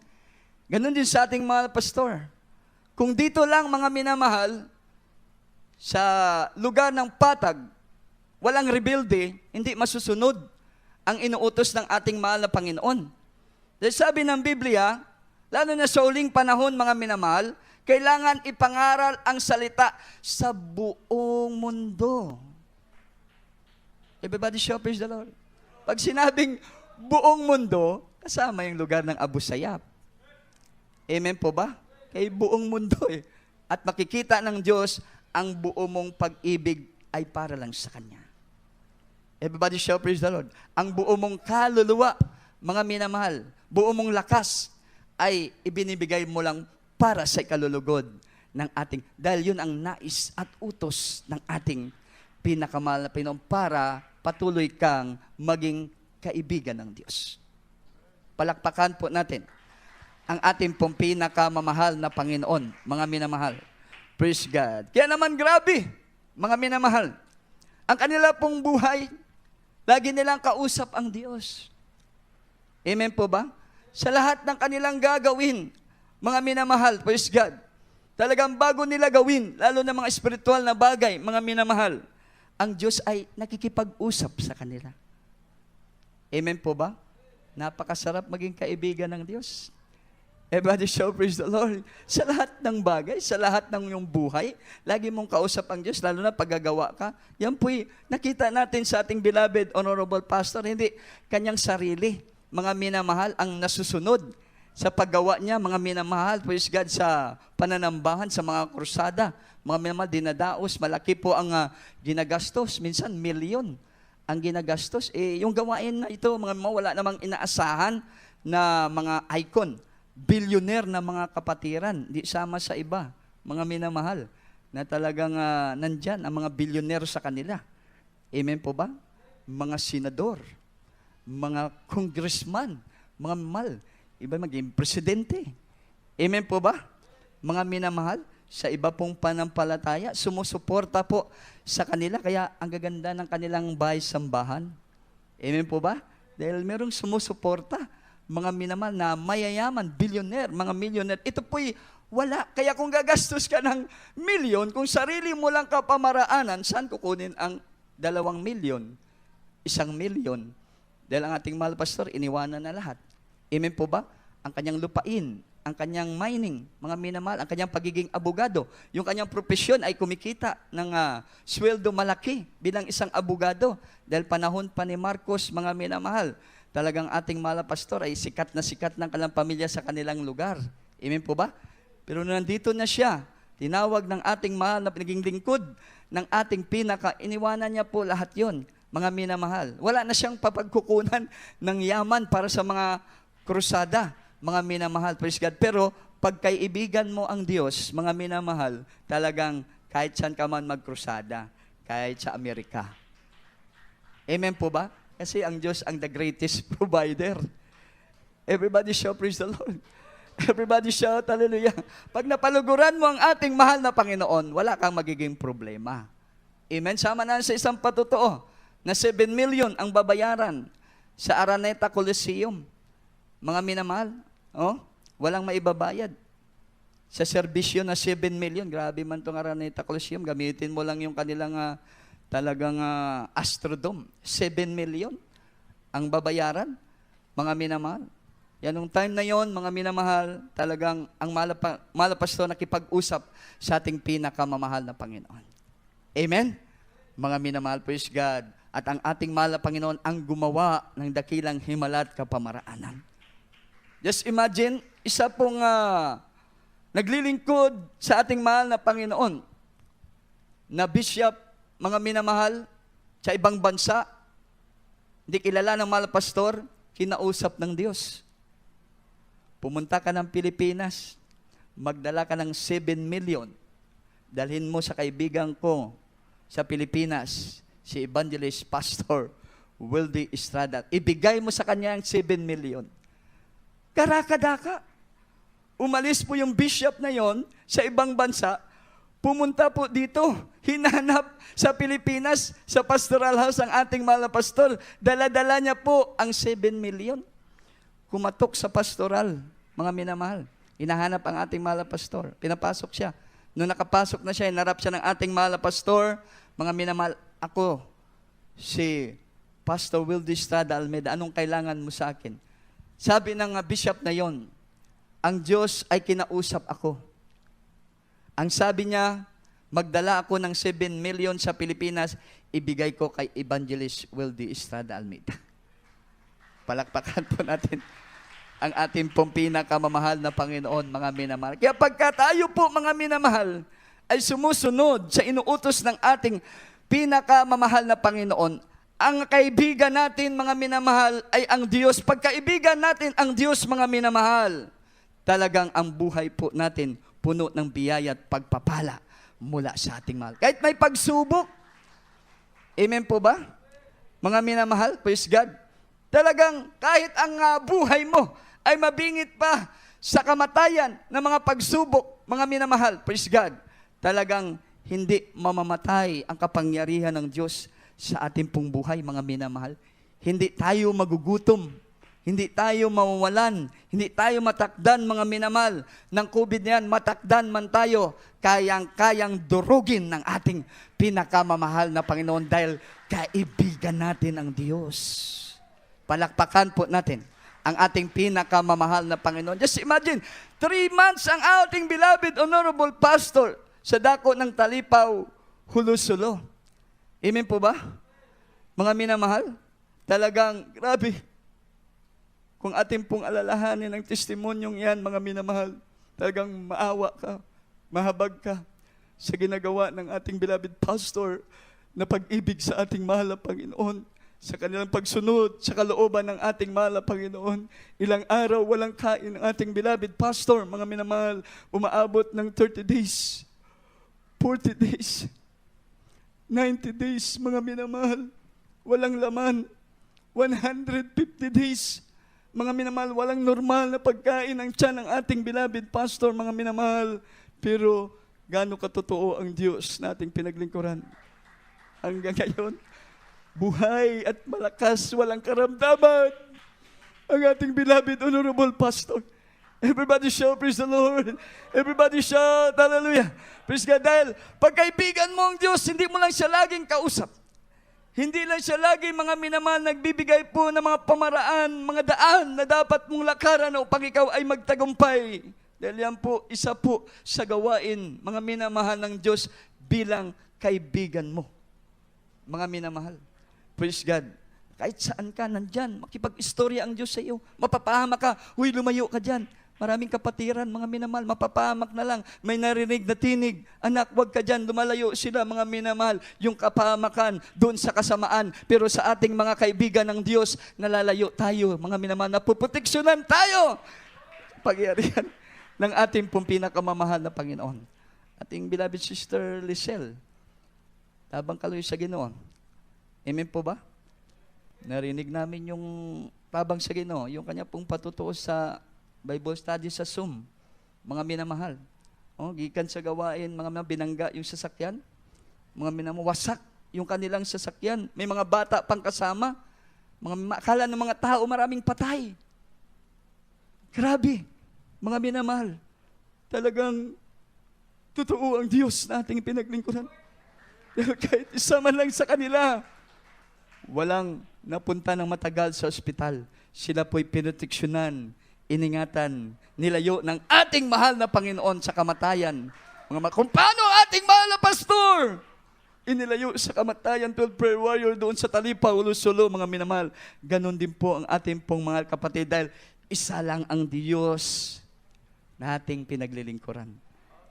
Ganon din sa ating mahal pastor. Kung dito lang, mga minamahal, sa lugar ng patag, walang rebuilde, hindi masusunod ang inuutos ng ating mahal na Panginoon. Dahil sabi ng Biblia, lalo na sa uling panahon, mga minamahal, kailangan ipangaral ang salita sa buong mundo. Everybody shout, praise the Lord. Pag sinabing buong mundo, kasama yung lugar ng Abu Sayyaf. Amen po ba? Kay buong mundo At makikita ng Diyos, ang buo mong pag-ibig ay para lang sa Kanya. Everybody shout, praise the Lord. Ang buo mong kaluluwa, mga minamahal, buo mong lakas, ay ibinibigay mo lang para sa ikalulugod ng ating, dahil yun ang nais at utos ng ating pinakamahal na Panginoon para patuloy kang maging kaibigan ng Diyos. Palakpakan po natin ang ating pong pinakamamahal na Panginoon, mga minamahal. Praise God. Kaya naman grabe, mga minamahal, ang kanila pong buhay, lagi nilang kausap ang Diyos. Amen po ba? Sa lahat ng kanilang gagawin, mga minamahal, praise God, talagang bago nila gawin, lalo na mga espiritual na bagay, mga minamahal, ang Diyos ay nakikipag-usap sa kanila. Amen po ba? Napakasarap maging kaibigan ng Diyos. Everybody show, praise the Lord. Sa lahat ng bagay, sa lahat ng iyong buhay, lagi mong kausap ang Diyos, lalo na paggagawa ka. Yan po'y nakita natin sa ating beloved honorable pastor, hindi kanyang sarili, mga minamahal, ang nasusunod sa paggawa niya, mga minamahal, praise God, sa pananambahan, sa mga krusada, mga minamahal, dinadaos, malaki po ang ginagastos, minsan milyon ang ginagastos. Yung gawain na ito, mga wala namang inaasahan na mga icon, billionaire na mga kapatiran, di sama sa iba, mga minamahal, na talagang nandyan ang mga billionaire sa kanila. Amen po ba? Mga senador, mga congressman, mga mahal, iba maging presidente. Amen po ba? Mga minamahal, sa iba pong panampalataya, sumusuporta po sa kanila, kaya ang gaganda ng kanilang bahay-sambahan. Amen po ba? Dahil merong sumusuporta, mga minamahal na mayayaman, billionaire, mga millionaire, ito po'y wala. Kaya kung gagastos ka ng milyon, kung sarili mo lang kapamaraanan, saan kukunin ang 2 milyon, 1 milyon? Dahil ang ating mahal pastor, iniwanan na lahat. Amen po ba? Ang kanyang lupain, ang kanyang mining, mga minamahal, ang kanyang pagiging abogado, yung kanyang profesyon ay kumikita ng sweldo malaki bilang isang abogado. Dahil panahon pa ni Marcos, mga minamahal, talagang ating mahal pastor ay sikat ng kanilang pamilya sa kanilang lugar. Amen po ba? Pero nandito na siya, tinawag ng ating mahal na pinaging lingkod ng ating iniwanan niya po lahat yon, mga minamahal. Wala na siyang papagkukunan ng yaman para sa mga krusada, mga minamahal, praise God. Pero pag kaibigan mo ang Diyos, mga minamahal, talagang kahit saan ka man magkrusada, kahit sa Amerika. Amen po ba? Kasi ang Diyos ang the greatest provider. Everybody shout, praise the Lord. Everybody shout, hallelujah. Pag napaluguran mo ang ating mahal na Panginoon, wala kang magiging problema. Amen? Sama na sa isang patotoo na 7 million ang babayaran sa Araneta Coliseum. Mga minamahal, walang maibabayad. Sa serbisyo na 7 million, grabe man itong Araneta Coliseum, gamitin mo lang yung kanilang talagang Astrodome. 7 million ang babayaran, mga minamahal. Yan nung time na yon, mga minamahal, talagang ang malapastor nakipag-usap sa ating pinakamamahal na Panginoon. Amen? Mga minamahal, praise God. At ang ating mahal na Panginoon ang gumawa ng dakilang himala at kapamaraanan. Just imagine, isa pong naglilingkod sa ating mahal na Panginoon na bishop, mga minamahal, sa ibang bansa, hindi kilala ng mahal na pastor, kinausap ng Diyos. Pumunta ka ng Pilipinas, magdala ka ng 7 million, dalhin mo sa kaibigan ko sa Pilipinas, si Evangelist Pastor Wildy Estrada. Ibigay mo sa kanya ang 7 million. Karakadaka. Umalis po yung bishop na yon sa ibang bansa, pumunta po dito, hinanap sa Pilipinas, sa pastoral house ang ating mahal na pastor. Dala-dala niya po ang 7 million. Kumatok sa pastoral, mga minamahal. Hinahanap ang ating mahal na pastor. Pinapasok siya. Nung nakapasok na siya, hinarap siya ng ating mahal na pastor, mga minamahal, ako, si Pastor Wildy Estrada Almeida, anong kailangan mo sa akin? Sabi ng bishop na yon, ang Diyos ay kinausap ako. Ang sabi niya, magdala ako ng 7 million sa Pilipinas, ibigay ko kay Evangelist Wildy Estrada Almeida. Palakpakan po natin ang ating pong pinakamamahal na Panginoon, mga minamahal. Kaya pagka tayo po, mga minamahal, ay sumusunod sa inuutos ng ating pinakamamahal na Panginoon, ang kaibigan natin, mga minamahal, ay ang Diyos. Pagkaibigan natin ang Diyos, mga minamahal, talagang ang buhay po natin puno ng biyaya at pagpapala mula sa ating mahal. Kahit may pagsubok, amen po ba? Mga minamahal, praise God, talagang kahit ang buhay mo ay mabingit pa sa kamatayan ng mga pagsubok, mga minamahal, praise God, talagang hindi mamamatay ang kapangyarihan ng Diyos sa ating pong buhay, mga minamahal. Hindi tayo magugutom, hindi tayo mawawalan, hindi tayo matakdan, mga minamahal, ng COVID na yan. Matakdan man tayo, kayang-kayang durugin ng ating pinakamamahal na Panginoon dahil kaibigan natin ang Diyos. Palakpakan po natin ang ating pinakamamahal na Panginoon. Just imagine, 3 months ang ating beloved honorable pastor sa dako ng Talipaw, Hulusulo. Amen po ba? Mga minamahal, talagang grabe. Kung ating pong alalahanin ang testimonyong yan, mga minamahal, talagang maawa ka, mahabag ka sa ginagawa ng ating beloved pastor na pag-ibig sa ating mahal na Panginoon, sa kanilang pagsunod sa kalooban ng ating mahal na Panginoon. Ilang araw walang kain ng ating beloved pastor, mga minamahal, umaabot ng 30 days, 40 days, 90 days, mga minamahal, walang laman, 150 days, mga minamahal, walang normal na pagkain ang tiyan ng ating beloved pastor, mga minamahal. Pero gaano katotoo ang Diyos nating pinaglingkuran. Hanggang ngayon, buhay at malakas, walang karamdaman ang ating beloved honorable pastor. Everybody shout, praise the Lord. Everybody shout, hallelujah. Praise God. Dahil pagkaibigan mo ang Diyos, hindi mo lang siya laging kausap. Hindi lang siya lagi, mga minamahal, nagbibigay po ng mga pamaraan, mga daan na dapat mong lakaran upang ikaw ay magtagumpay. Dahil yan po, isa po sa gawain, mga minamahal ng Diyos bilang kaibigan mo. Mga minamahal. Praise God. Kahit saan ka, nandyan. Makipag-istorya ang Diyos sa iyo. Mapapahamak ka. Huy, lumayo ka dyan. Maraming kapatiran, mga minamahal, mapapahamak na lang. May narinig na tinig. Anak, wag ka dyan. Lumalayo sila, mga minamahal. Yung kapahamakan, doon sa kasamaan. Pero sa ating mga kaibigan ng Diyos, nalalayo tayo. Mga minamahal, napuproteksyonan tayo. Pagyarihan ng ating pong pinakamamahal na Panginoon. Ating beloved sister Lisel, tabang kaloy sa Ginoo. Amen po ba? Narinig namin yung tabang sa Ginoo, yung kanya pong patutuo sa Bible study sa Zoom. Mga minamahal. Gikan sa gawain, mga binangga yung sasakyan. Mga minamawasak yung kanilang sasakyan. May mga bata pang kasama. Akala ng mga tao maraming patay. Grabe. Mga minamahal. Talagang totoo ang Diyos na ating pinaglingkuran. Kahit isa man lang sa kanila, walang napunta ng matagal sa ospital. Sila po'y pinoteksyonan, iningatan, nilayo ng ating mahal na Panginoon sa kamatayan. Kung paano ating mahal na pastor, inilayo sa kamatayan, 12 prayer warrior doon sa Talipaw, Hulusulo, mga minamahal. Ganon din po ang ating pong mga kapatid dahil isa lang ang Diyos na ating pinaglilingkuran.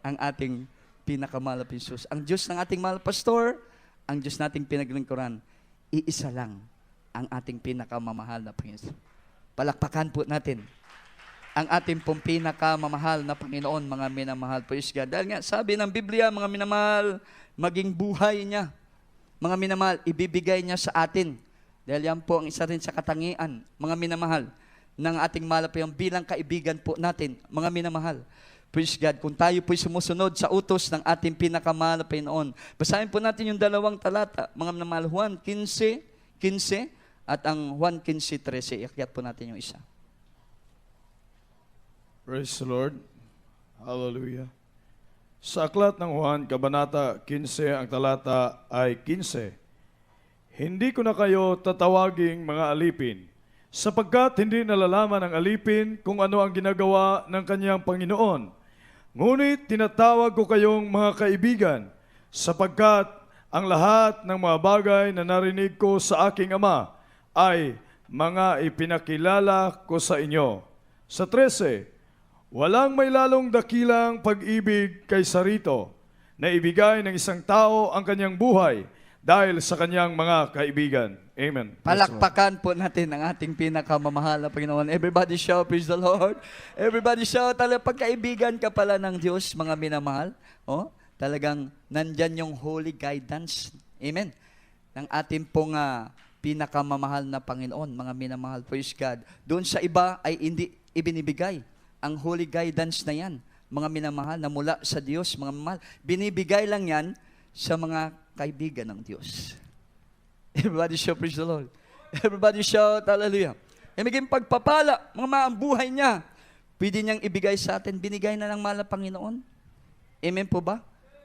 Ang ating pinakamahal na Jesus. Ang Diyos ng ating mahal pastor, ang Diyos nating pinaglingkuran, iisa lang ang ating pinakamamahal na Panginoon. Palakpakan po natin ang ating pong pinakamamahal na Panginoon, mga minamahal. Praise God. Dahil nga, sabi ng Biblia, mga minamahal, maging buhay niya. Mga minamahal, ibibigay niya sa atin. Dahil yan po ang isa rin sa katangian, mga minamahal, ng ating mahal po yung bilang kaibigan po natin, mga minamahal. Praise God. Kung tayo po'y sumusunod sa utos ng ating pinakamahal na Panginoon. Basahin po natin yung 2 talata, mga minamahal, Juan 15:15 at ang Juan 15:13. Iakyat po natin yung isa. Praise the Lord. Hallelujah. Sa aklat ng Juan, Kabanata 15, ang talata ay 15. Hindi ko na kayo tatawaging mga alipin, sapagkat hindi nalalaman ng alipin kung ano ang ginagawa ng kanyang Panginoon. Ngunit tinatawag ko kayong mga kaibigan, sapagkat ang lahat ng mga bagay na narinig ko sa aking Ama ay mga ipinakilala ko sa inyo. Sa 13, walang may lalong dakilang pag-ibig kaysa rito na ibigay ng isang tao ang kanyang buhay dahil sa kanyang mga kaibigan. Amen. Palakpakan po natin ang ating pinakamamahal na Panginoon. Everybody shout, praise the Lord. Everybody shout, pagkaibigan ka pala ng Diyos, mga minamahal. Talagang nandyan yung holy guidance. Amen. Ng ating pong pinakamamahal na Panginoon, mga minamahal, praise God. Doon sa iba ay hindi ibinibigay ang holy guidance na yan, mga minamahal, na mula sa Diyos, mga minamahal. Binibigay lang yan sa mga kaibigan ng Diyos. Everybody shout, praise the Lord. Everybody shout, hallelujah. Maging pagpapala, mga ang buhay niya, pwede niyang ibigay sa atin, binigay na ng mahal na Panginoon. Amen po ba?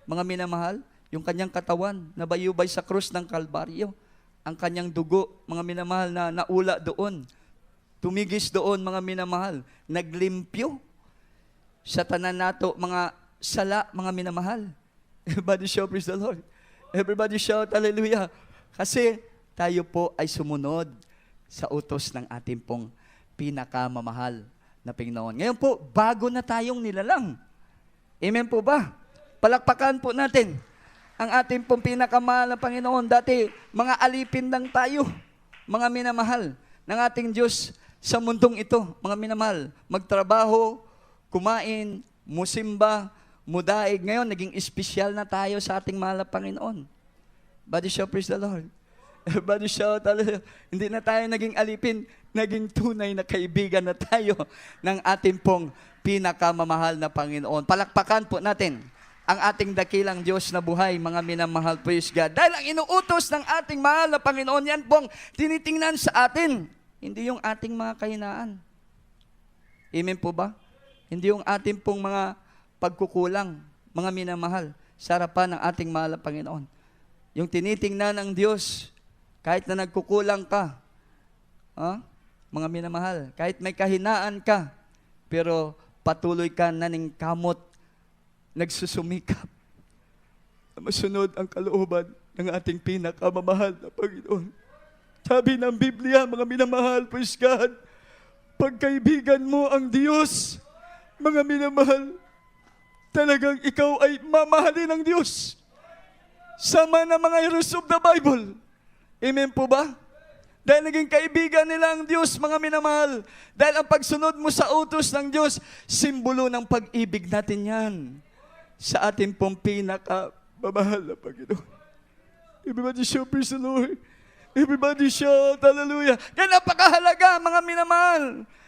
Mga minamahal, yung kanyang katawan na bayubay sa krus ng Kalbaryo, ang kanyang dugo, mga minamahal, na naula doon, tumigis doon, mga minamahal, naglimpyo sa tanan nato, mga sala, mga minamahal. Everybody shout, praise the Lord. Everybody shout, hallelujah. Kasi tayo po ay sumunod sa utos ng ating pong pinakamamahal na Panginoon. Ngayon po, bago na tayong nilalang. Amen po ba? Palakpakan po natin ang ating pong pinakamahal na Panginoon. Dati, mga alipin lang tayo, mga minamahal ng ating Diyos sa mundong ito, mga minamahal. Magtrabaho, kumain, musimba, mudaig. Ngayon, naging espesyal na tayo sa ating mahal na Panginoon. Body shout, praise the Lord. Everybody shout, hallelujah. Hindi na tayo naging alipin, naging tunay na kaibigan na tayo ng ating pong pinakamamahal na Panginoon. Palakpakan po natin ang ating dakilang Diyos na buhay, mga minamahal, praise God. Dahil ang inuutos ng ating mahal na Panginoon, yan pong tinitingnan sa atin, hindi yung ating mga kahinaan. Amen po ba? Hindi yung ating pong mga pagkukulang, mga minamahal, sa harapan ng ating mahal na Panginoon. Yung tinitingnan ng Diyos, kahit na nagkukulang ka, mga minamahal, kahit may kahinaan ka, pero patuloy ka naningkamot, nagsusumikap na masunod ang kalooban ng ating pinakamamahal na Panginoon. Sabi ng Biblia, mga minamahal, praise God, pagkaibigan mo ang Diyos, mga minamahal, talagang ikaw ay mamahalin ng Diyos. Sama na mga heroes of the Bible. Amen po ba? Dahil naging kaibigan nila ang Diyos, mga minamahal. Dahil ang pagsunod mo sa utos ng Diyos, simbolo ng pag-ibig natin yan sa ating pong pinakamamahal na Panginoon. Everybody shout, praise the Lord. Everybody shout, hallelujah. Kaya napakahalaga, mga minamahal,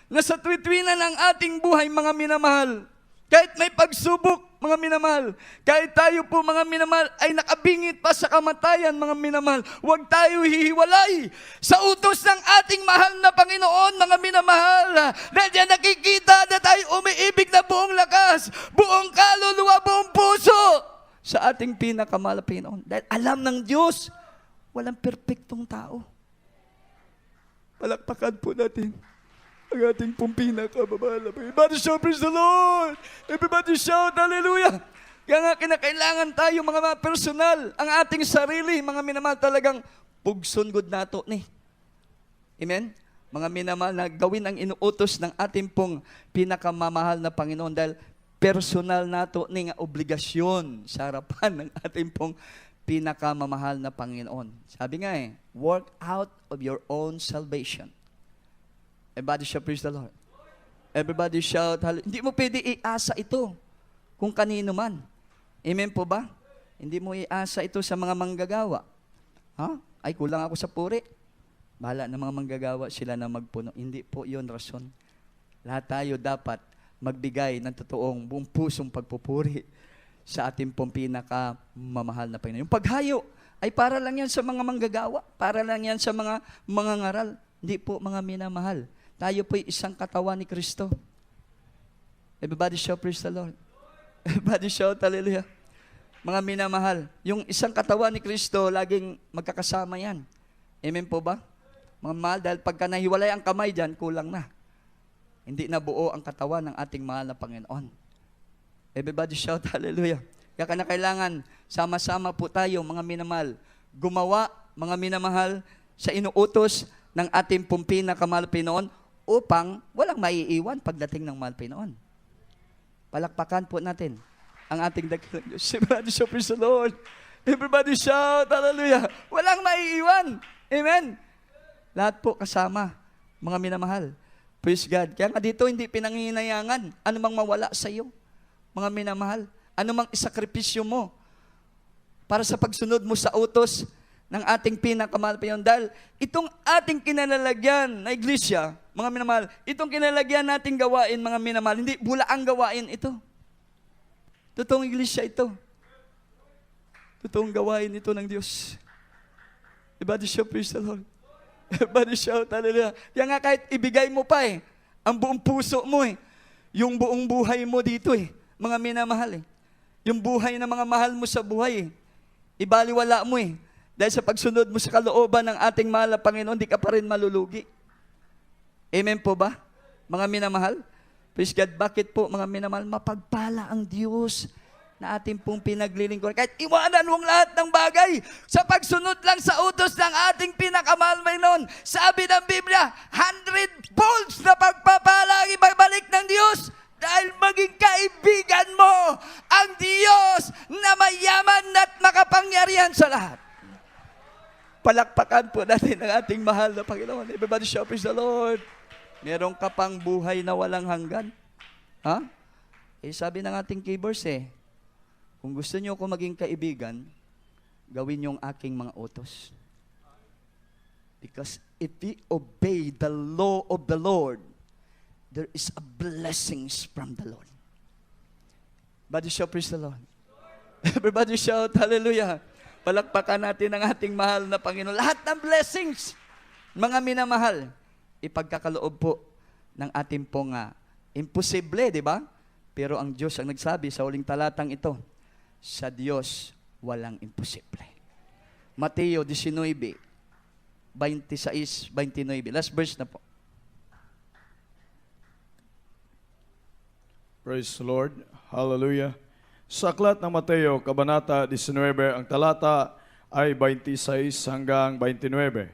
na sa tuwi-tuwinan ng ating buhay, mga minamahal, kahit may pagsubok, mga minamahal, kahit tayo po, mga minamahal, ay nakabingit pa sa kamatayan, mga minamahal, huwag tayo hihiwalay sa utos ng ating mahal na Panginoon, mga minamahal. Dahil yan nakikita na tayo umiibig na buong lakas, buong kaluluwa, buong puso sa ating pinakamahal na Panginoon. Dahil alam ng Diyos, walang perpektong tao. Palakpakan po natin ang ating pong pinakamamahal. Everybody shout, praise the Lord! Everybody shout, hallelujah! Kaya nga kinakailangan tayo, mga personal, ang ating sarili, mga minamahal, talagang pugson good nato ni. Amen? Mga minamahal, na gawin ang inuutos ng ating pong pinakamamahal na Panginoon dahil personal nato ni nga obligasyon sa harapan ng ating pong pinakamamahal na Panginoon. Sabi nga work out of your own salvation. Everybody shout, praise the Lord. Everybody shout, hallelujah. Hindi mo pwede iasa ito kung kanino man. Amen po ba? Hindi mo iasa ito sa mga manggagawa. Ay, kulang ako sa puri. Bahala ng mga manggagawa sila na magpuno. Hindi po yun rason. Lahat tayo dapat magbigay ng totoong buong pusong pagpupuri sa ating pong pinakamamahal na Panginoon. Yung paghayo ay para lang yan sa mga manggagawa. Para lang yan sa mga ngaral. Hindi po, mga minamahal. Tayo po'y isang katawan ni Kristo. Everybody shout, praise the Lord. Everybody shout, hallelujah. Mga minamahal, yung isang katawan ni Kristo, laging magkakasama yan. Amen po ba? Mga mahal, dahil pagka nahiwalay ang kamay dyan, kulang na. Hindi na buo ang katawan ng ating mahal na Panginoon. Everybody shout, hallelujah. Kaya kailangan, sama-sama po tayo, mga minamahal, gumawa, mga minamahal, sa inuutos ng ating pong pinakamahal Panginoon upang walang maiiwan pagdating ng mahal Panginoon. Palakpakan po natin ang ating dakilang Diyos. Everybody shout, praise the Lord. Everybody shout, hallelujah. Walang maiiwan. Amen. Lahat po kasama, mga minamahal. Praise God. Kaya nga dito hindi pinangihinayangan anumang mawala sa iyo, mga minamahal. Anumang isakripisyo mo para sa pagsunod mo sa utos ng ating pinakamahal pa yun. Dahil itong ating kinalalagyan na iglesia, mga minamahal, itong kinalalagyan nating gawain, mga minamahal, hindi bulaang gawain ito. Totoong iglesia ito. Totoong gawain ito ng Diyos. Everybody shout, praise the Lord. Everybody shout, hallelujah. Kaya nga kahit ibigay mo pa ang buong puso mo yung buong buhay mo dito mga minamahal yung buhay ng mga mahal mo sa buhay ibaliwala mo dahil sa pagsunod mo sa kalooban ng ating mahal na Panginoon, di ka pa rin malulugi. Amen po ba, mga minamahal? Praise God. Bakit po, mga minamahal? Mapagpala ang Diyos na ating pong pinaglilingkuran. Kahit iwanan mong lahat ng bagay sa pagsunod lang sa utos ng ating pinakamahal Panginoon. Sabi ng Biblia, 100 folds na pagpapala ang ibabalik ng Diyos dahil maging kaibigan mo ang Diyos na mayaman at makapangyarihan sa lahat. Palakpakan po natin ang ating mahal na Panginoon. Everybody shout, praise the Lord. Meron ka pang buhay na walang hanggan. Ha? Sabi ng ating keyboards kung gusto niyo ako maging kaibigan, gawin niyo ang aking mga utos. Because if we obey the law of the Lord, there is a blessings from the Lord. Everybody shout, praise the Lord. Everybody shout, hallelujah. Palakpakan natin ang ating mahal na Panginoon. Lahat ng blessings, mga minamahal, ipagkakaloob po ng ating pong imposible, di ba? Pero ang Diyos ang nagsabi sa huling talatang ito, sa Diyos walang imposible. Mateo 19, 26, 29. Last verse na po. Praise the Lord. Hallelujah. Sa aklat ng Mateo, Kabanata 19, ang talata ay 26 hanggang 29.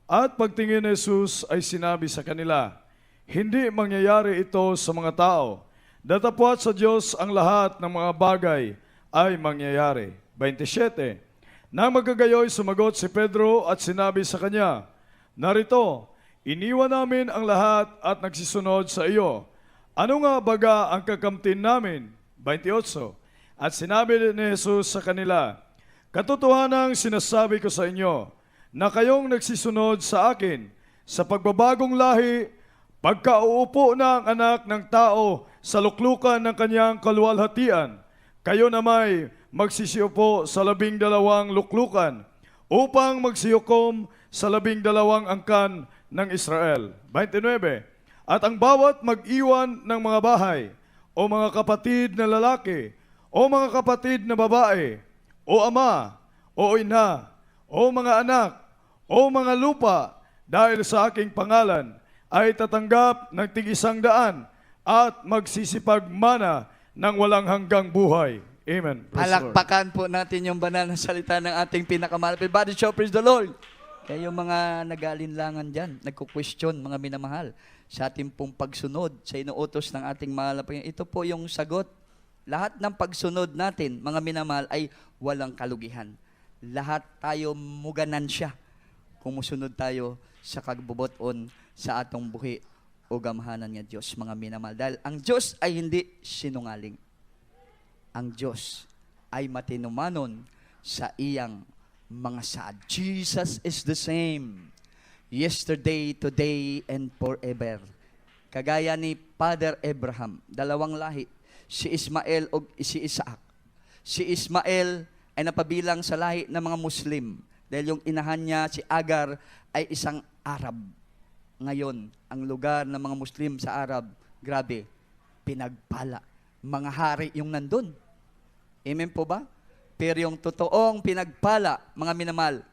At pagtingin ni Jesus ay sinabi sa kanila, hindi mangyayari ito sa mga tao. Datapwat sa Diyos ang lahat ng mga bagay ay mangyayari. 27. Nang magkagayoy, sumagot si Pedro at sinabi sa kanya, narito, iniwan namin ang lahat at nagsisunod sa iyo. Ano nga baga ang kakamtin namin? 28. At sinabi ni Jesus sa kanila, katotohanang sinasabi ko sa inyo, na kayong nagsisunod sa akin sa pagbabagong lahi, pagkauupo na ang anak ng tao sa luklukan ng kanyang kaluwalhatian, kayo na may magsisiupo sa 12 luklukan upang magsiyukom sa 12 angkan ng Israel. 29. At ang bawat mag-iwan ng mga bahay, o mga kapatid na lalaki, o mga kapatid na babae, o ama, o ina, o mga anak, o mga lupa, dahil sa aking pangalan, ay tatanggap ng tig-100 at magsisipagmana ng walang hanggang buhay. Amen. Praise the Lord. Palakpakan po natin yung banal na salita ng ating pinakamahal. Everybody shout, praise the Lord. Kaya yung mga nag-aalinlangan dyan, nagko-question, mga minamahal, sa ating pong pagsunod sa inuutos ng ating mahal na Panginoon. Ito po yung sagot. Lahat ng pagsunod natin, mga minamahal, ay walang kalugihan. Lahat tayo muganan siya kung musunod tayo sa kagbuboton sa atong buhi o gamahanan nga Diyos, mga minamahal. Dahil ang Diyos ay hindi sinungaling. Ang Diyos ay matinumanon sa iyang mga saad. Jesus is the same yesterday, today, and forever. Kagaya ni Father Abraham, dalawang lahi, si Ismael o si Isaac. Si Ismael ay napabilang sa lahi ng mga Muslim dahil yung inahan niya, si Agar, ay isang Arab. Ngayon, ang lugar ng mga Muslim sa Arab, grabe, pinagpala. Mga hari yung nandun. Amen po ba? Pero yung totoong pinagpala, mga minamahal,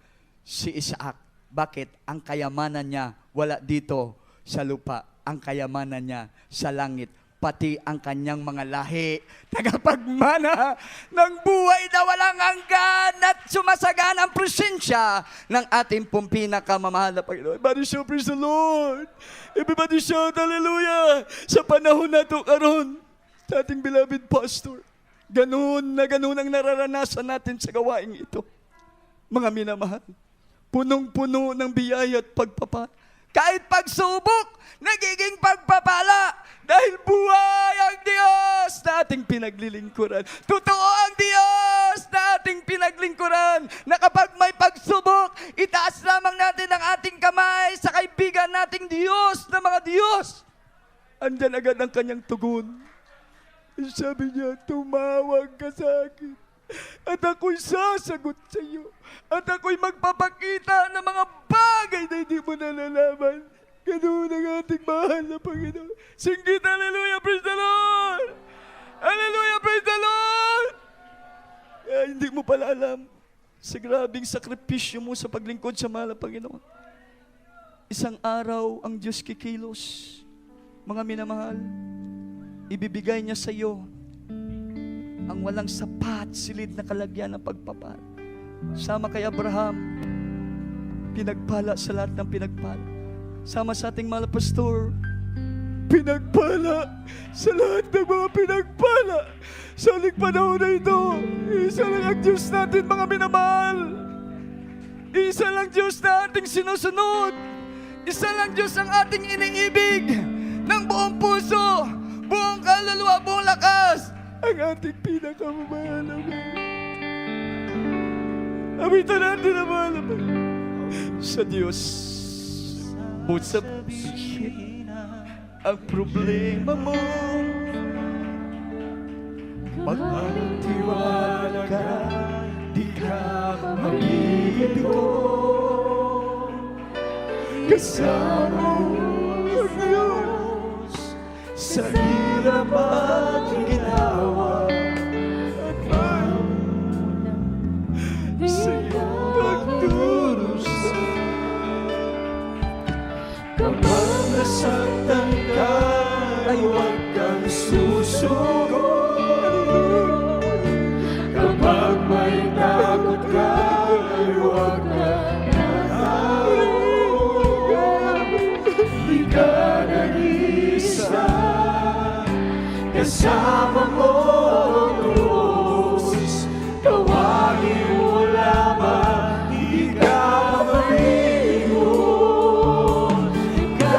si Isaac. Bakit? Ang kayamanan niya wala dito sa lupa. Ang kayamanan niya sa langit. Pati ang kanyang mga lahi, tagapagmana ng buhay na walang hanggan at sumasagan ang presensya ng ating pong pinakamamahal na Panginoon. Everybody shout, praise the Lord. Everybody shout, hallelujah. Sa panahon na ito karon, sa ating beloved pastor, ganun ang nararanasan natin sa gawaing ito. Mga minamahal, punong-puno ng biyaya at pagpapala. Kahit pagsubok, nagiging pagpapala dahil buhay ang Diyos na ating pinaglilingkuran. Totoo ang Diyos na ating pinaglingkuran, na kapag may pagsubok, itaas lamang natin ang ating kamay sa kaibigan nating Diyos na mga Diyos. Andyan agad ang kanyang tugon. Sabi niya, tumawag ka sa akin at ako'y sasagot sa iyo. At ako'y magpapakita ng mga bagay na hindi mo nalalaman. Ganoon ang ating mahal na Panginoon. Singgit, hallelujah, praise the Lord! Hallelujah, praise the Lord! Hindi mo pala alam sa grabing sakripisyo mo sa paglingkod sa mahal na Panginoon. Isang araw ang Diyos kikilos. Mga minamahal, ibibigay niya sa iyo ang walang sapat, silid na kalagyan ng pagpapala. Sama kay Abraham, pinagpala sa lahat ng pinagpala. Sama sa ating mahal na pastor, pinagpala sa lahat ng mga pinagpala. Sa aling panahon na ito, isa lang ang Diyos natin, mga minamahal. Isa lang Diyos na ating sinusunod. Isa lang Diyos ang ating iniibig ng buong puso, buong kaluluwa, buong lakas. Ang ating pinakamamahal. Awitan natin ang mahal sa Diyos. Sa ang problema mo, magtiwala ka, di ka mag-iibigo. Kasama ang Diyos sa hirap at ginawa, at sa iyong pagdurusa. Kapag nasaktan ka, ay huwag kang susuko. Kapag may takot ka, ay huwag kang natawag. Di ka nag-iisa, kasama mo ang Diyos. Tawagin mo lamang, di ka maiiwan. Di ka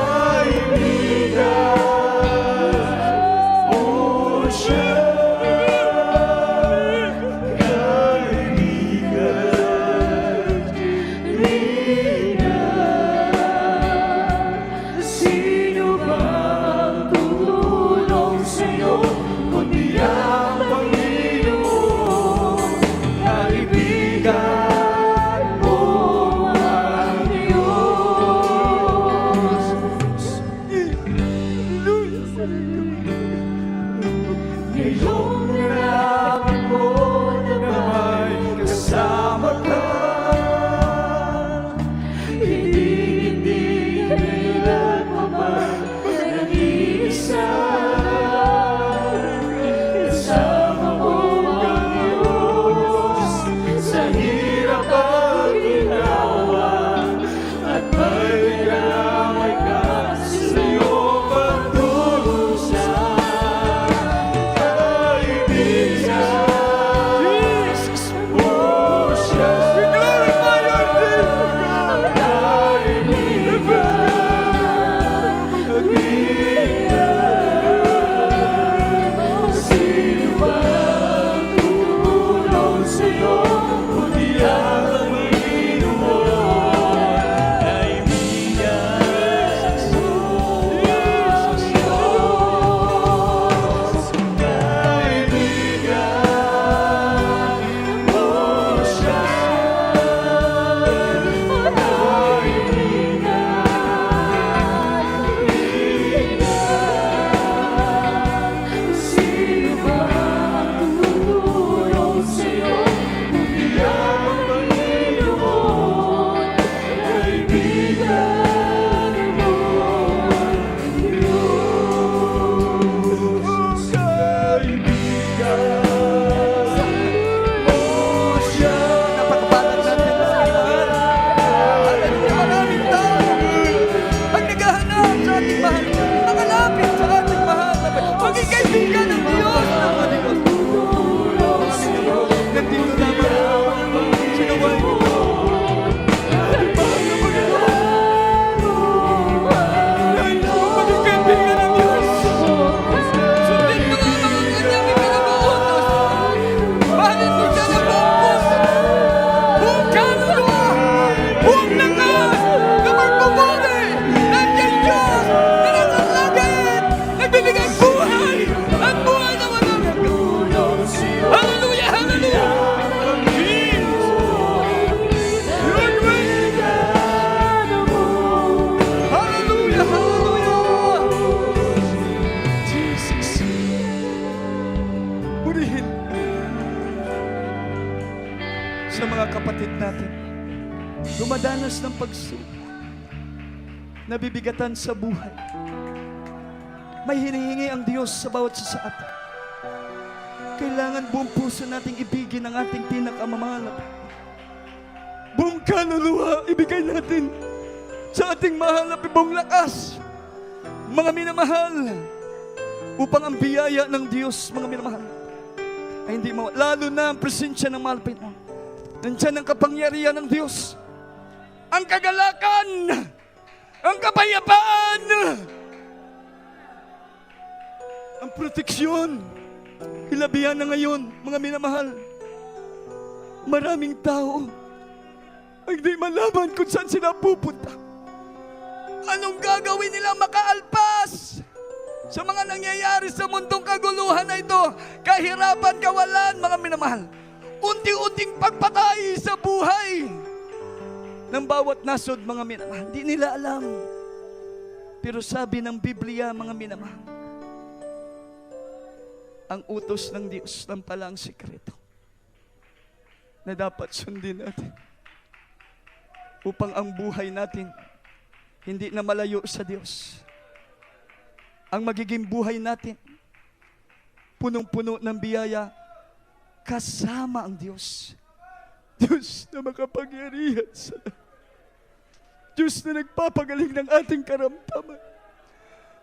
dumadanas ng pagsubok, nabibigatan sa buhay, may hinihingi ang Diyos sa bawat isa sa atin. Kailangan buong puso nating ibigin ang ating pinakamamahal. Buong kaluluwa, ibigay natin sa ating mahal na pibong lakas, mga minamahal, upang ang biyaya ng Diyos, mga minamahal, ay hindi mawala. Lalo na ang presensya ng mahal Panginoon. Nandiyan ang kapangyarihan ng Diyos, ang kagalakan, ang kapayapaan, ang proteksyon. Hilabihan na ngayon, mga minamahal. Maraming tao ang hindi malaman kung saan sila pupunta. Anong gagawin nila makaalpas sa mga nangyayari sa mundong kaguluhan na ito? Kahirapan, kawalan, mga minamahal. Unti-unting pagpatay sa buhay ng bawat nasod, mga minamahal. Hindi nila alam. Pero sabi ng Biblia, mga minamahal, ang utos ng Diyos lang pala ang sikreto na dapat sundin natin upang ang buhay natin hindi na malayo sa Diyos. Ang magiging buhay natin punong-puno ng biyaya kasama ang Diyos. Diyos na makapangyarihan sa lahat. Diyos na nagpapagaling ng ating karamdaman.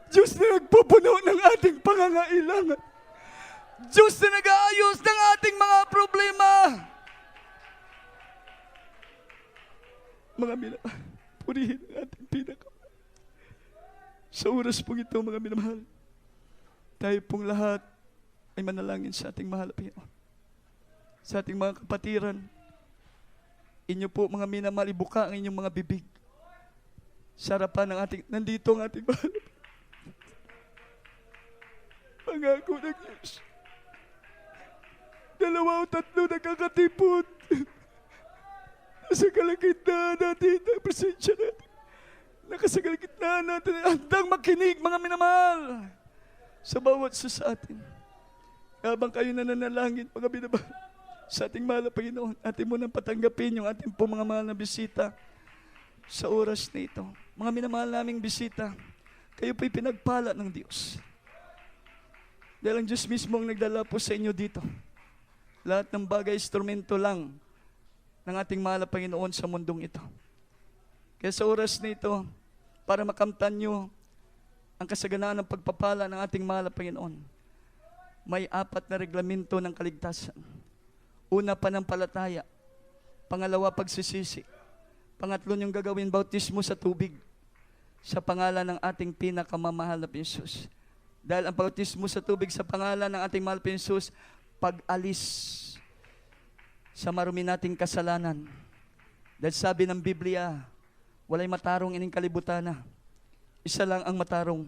Diyos na nagpupuno ng ating pangangailangan. Diyos na nag-aayos ng ating mga problema. Mga minamahal, purihin ang ating pinakamahal. Sa oras pong ito, mga minamahal, tayo pong lahat ay manalangin sa ating mahal na Panginoon. Sa ating mga kapatiran, inyo po, mga minamahal, ibuka ang inyong mga bibig. Sa harapan ng ating, nandito ang ating mahal na Panginoon. Pangako ng Diyos. 2 o 3 nagkakatipon. Nasa kalagitnaan natin ang presensya natin. Nakasagalagitnaan natin, handang makinig, mga minamahal, sa bawat isa sa atin. Habang kayo nananalangin, mga minamahal, sa ating mahal na Panginoon, atin munang patanggapin yung ating po mga mahal na bisita sa oras na ito. Mga minamahal naming bisita, kayo po'y pinagpala ng Diyos. Dahil ang Diyos mismo ang nagdala po sa inyo dito. Lahat ng bagay, instrumento lang ng ating mahal na Panginoon sa mundong ito. Kaya sa oras na ito, para makamtan nyo ang kasaganaan ng pagpapala ng ating mahal na Panginoon, may 4 na reglamento ng kaligtasan. Una, panampalataya. Pangalawa, pagsisisi. Pangatlo, yung gagawin, bautismo sa tubig. Sa pangalan ng ating pinakamamahal na Jesus. Dahil ang bautismo sa tubig sa pangalan ng ating mahal na Jesus, pag-alis sa marumi nating kasalanan. Dahil sabi ng Biblia, walay matarong ining kalibutan na. Isa lang ang matarong,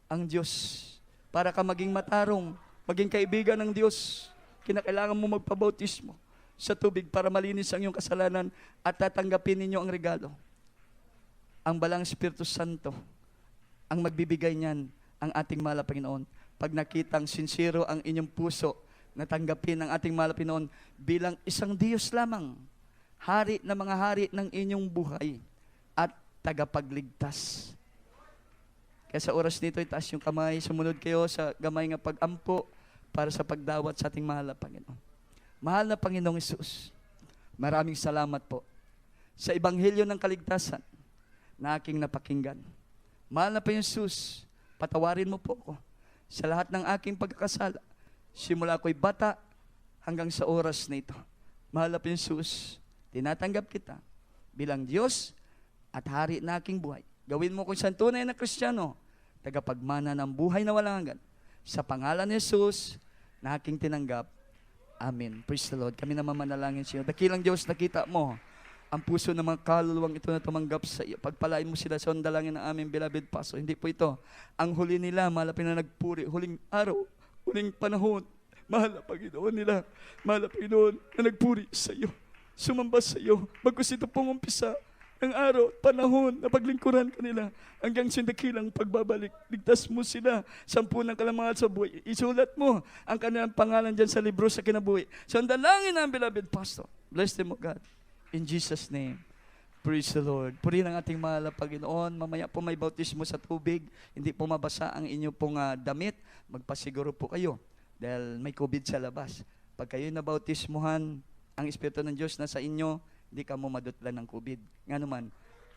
ang Diyos. Para ka maging matarong, maging kaibigan ng Diyos, kinakailangan mo magpabautismo sa tubig para malinis ang iyong kasalanan at tatanggapin ninyo ang regalo. Ang Balang Espiritu Santo, ang magbibigay niyan, ang ating mahal na Panginoon. Pag nakitang sincero ang inyong puso, natanggapin ang ating mahal na Panginoon bilang isang Diyos lamang, hari na mga hari ng inyong buhay at tagapagligtas. Kaya sa oras nito, itaas yung kamay, sumunod kayo sa gamay nga pag-ampo para sa pagdawat sa ating mahal na Panginoon. Mahal na Panginoong Hesus, maraming salamat po sa Ebanghelyo ng Kaligtasan na aking napakinggan. Mahal na Panginoong Hesus, patawarin mo po ako sa lahat ng aking pagkakasala. Simula ako'y bata hanggang sa oras na ito. Mahal na Panginoong Hesus, tinatanggap kita bilang Diyos at hari na aking buhay. Gawin mo kung saan tunay na Kristiyano, tagapagmana ng buhay na walang hanggan. Sa pangalan ni Jesus na aking tinanggap. Amen. Praise the Lord. Kami naman manalangin sa iyo. Dakilang Diyos, nakita mo ang puso ng mga kaluluwang ito na tumanggap sa iyo. Pagpalain mo sila sa dalangin ng aming beloved pastor. Hindi po ito ang huli nila, malapit na nagpuri, huling araw, huling panahon, mahal na Panginoon nila, mahal na Panginoon na nagpuri sa iyo, sumamba sa iyo, bagkus ito pong umpisa ng araw, panahon na paglingkuran kanila hanggang sa dakilang pagbabalik. Ligtas mo sila, 10 ng kalamangan sa buhay. Isulat mo ang kanilang pangalan dyan sa libro sa kinabuhi. Sa dalangin ng beloved pastor, bless them, O God. In Jesus' name, Praise the Lord. Purihin ang ating mahal na Panginoon. Mamaya po may bautismo sa tubig. Hindi po mabasa ang inyo pong damit. Magpasiguro po kayo dahil may COVID sa labas. Pag kayo nabautismuhan, ang Espiritu ng Diyos na sa inyo, hindi ka mo madutlan ng COVID. Nga naman,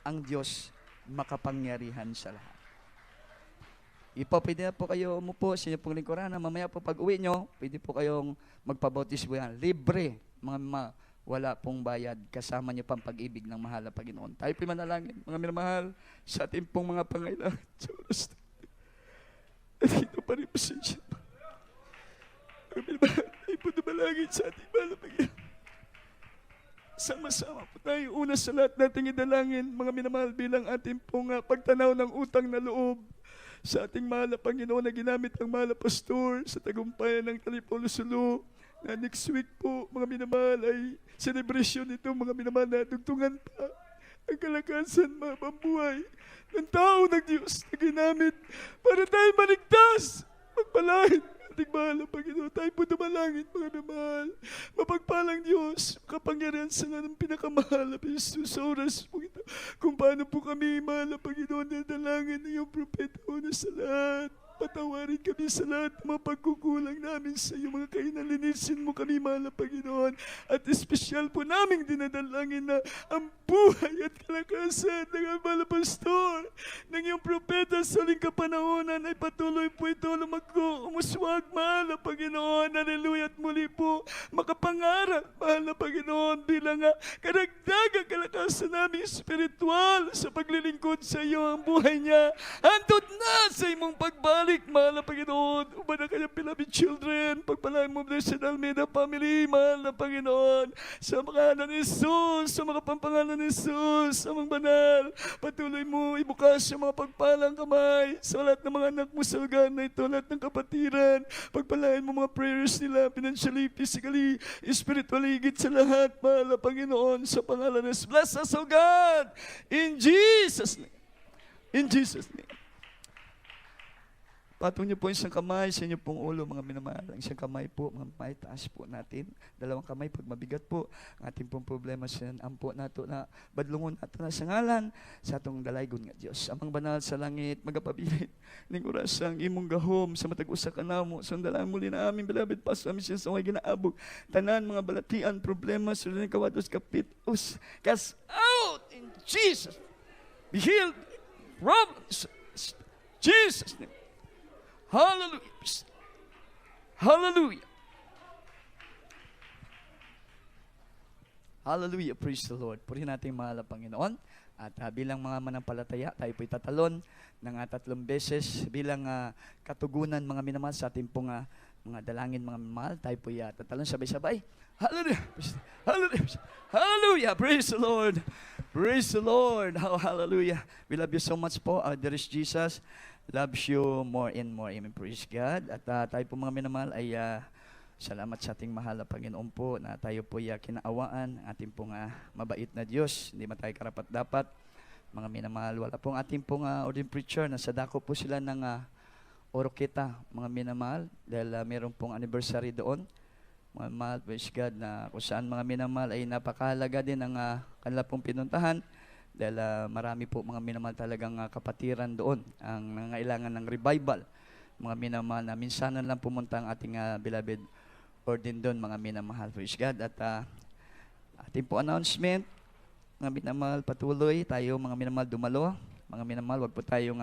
ang Diyos makapangyarihan sa lahat. Pwede na po kayo umupo sa inyo pong lingkuran. Mamaya po pag uwi nyo, pwede po kayong magpabautismo yan. Libre, mga wala pong bayad, kasama niyo pang pag-ibig ng mahal na Panginoon. Tayo po'y manalangin, mga minamahal, sa ating pong mga pangailangan sa oras na. At ito pa rin pasensya. Mga minamahal, tayo po dumalangin sa ating mahal na Panginoon. Sama-sama po tayo. Una sa lahat nating idalangin, mga minamahal, bilang ating pong pagtanaw ng utang na loob sa ating mahal na Panginoon na ginamit ng mahal na pastor sa tagumpayan ng Talipolo Sulu. Na next week po, mga minamahal, ay celebration nito, mga minamahal, na tugtungan pa ang kalakasan, mga pambuhay ng tao ng Diyos na ginamit para tayo maligtas. Magpalain ating mahal na Panginoon. Tayo po dumalangin, mga minamahal. Mapagpalang Diyos, kapangyarihan sa ng pinakamahal na Jesus sa oras po ito. Kung paano po kami, mahal na Panginoon, na dalangin ng iyong propeta una sa lahat. Patawarin kami sa lahat ng mga pagkukulang namin sa iyo, mga kainalinisin mo kami, mahal na Panginoon. At espesyal po naming dinadalangin na ang buhay at kalakasan ng mahal na pastor, ng iyong propeta sa huling kapanahonan ay patuloy po ito na umuswag, mahal na Panginoon. Hallelujah. At muli po makapangarap, mahal na Panginoon, bilang karagdagang kalakasan namin espiritual sa paglilingkod sa iyo ang buhay niya. Handod na sa imong pagbalik, mahal na Panginoon. Uban na kanyang beloved children. Pagpalain mo, Blessed Almeida family, mahal na Panginoon. Sa pangalan ni Jesus, sa mga pampangalan ni Jesus, sa mga banal, patuloy mo ibukas sa mga pagpalang kamay sa lahat ng mga anak mo sa lugar na ito, lahat ng kapatiran. Pagpalain mo mga prayers nila, financially, physically, spiritually, higit sa lahat, mahal na Panginoon, sa pangalan ni Jesus. Bless us, O God, in Jesus' name. In Jesus' name. Patong niyo po isang kamay sa inyo pong ulo, mga minamahal. Ang isang kamay po, mga kamay, taas po natin. Dalawang kamay, pag mabigat po, ang ating pong problema sa ampo nato na badlungon nato na sa ngalan sa atong dalaygon nga Diyos. Amang banal sa langit, magapabilit, ning oras ang imong gahom sa matag usa ka namo. Sundalan muli na aming beloved pastor, amin siya sa mga ginaabog. Tanan, mga balatian, problema, sulinan kawados, kapitos, cast out in Jesus. Be healed. Problems. Jesus' name. Hallelujah. Hallelujah. Hallelujah. Praise the Lord. Purihin natin mahal na Panginoon. At bilang mga manampalataya, tayo po'y tatalon ng 3 beses bilang katugunan, mga minamahal, sa ating pong mga dalangin, mga minamahal. Tayo po'y tatalon sabay-sabay. Hallelujah. Hallelujah. Hallelujah. Praise the Lord. Praise the Lord. Oh, hallelujah. We love you so much po. There is Jesus. Loves you more and more. Amen. Praise God. At tayo po, mga minamahal, ay salamat sa ating mahal na Panginoon po na tayo po kinaawaan, ating pong mabait na Diyos. Hindi man tayo karapat-dapat. Mga minamahal, wala pong ating pong ordained preacher. Nasa dako po sila ng Oroqueta, mga minamahal, dahil meron pong anniversary doon. Mga minamahal, praise God, na kung saan, mga minamahal, ay napakahalaga din ang kanila pong pinuntahan. Dahil marami po, mga minamahal, talagang kapatiran doon ang nangailangan ng revival. Mga minamahal, na minsanan lang pumunta ang ating beloved ordained doon, mga minamahal, praise God. At ating po announcement, mga minamahal, patuloy tayo, mga minamahal, dumalo. Mga minamahal, wag po tayong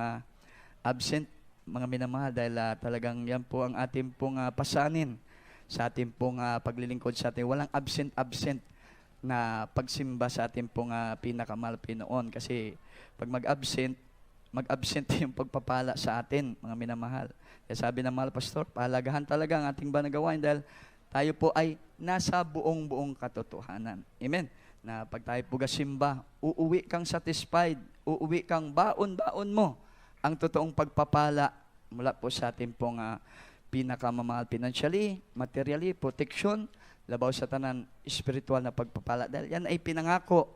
absent, mga minamahal, dahil talagang yan po ang ating pong pasanin sa ating pong paglilingkod sa ating. Walang absent na pagsimba sa ating pong pinakamahal Pinoon. Kasi pag mag-absent yung pagpapala sa atin, mga minamahal. Kaya sabi ng mahal pastor, pahalagahan talaga ang ating banagawain dahil tayo po ay nasa buong katotohanan. Amen. Na pag tayo po gasimba, uuwi kang satisfied, uuwi kang baon-baon mo ang totoong pagpapala mula po sa ating pong pinakamamahal financially, materially, protection, labaw sa tanan, spiritual na pagpapala. Dahil yan ay pinangako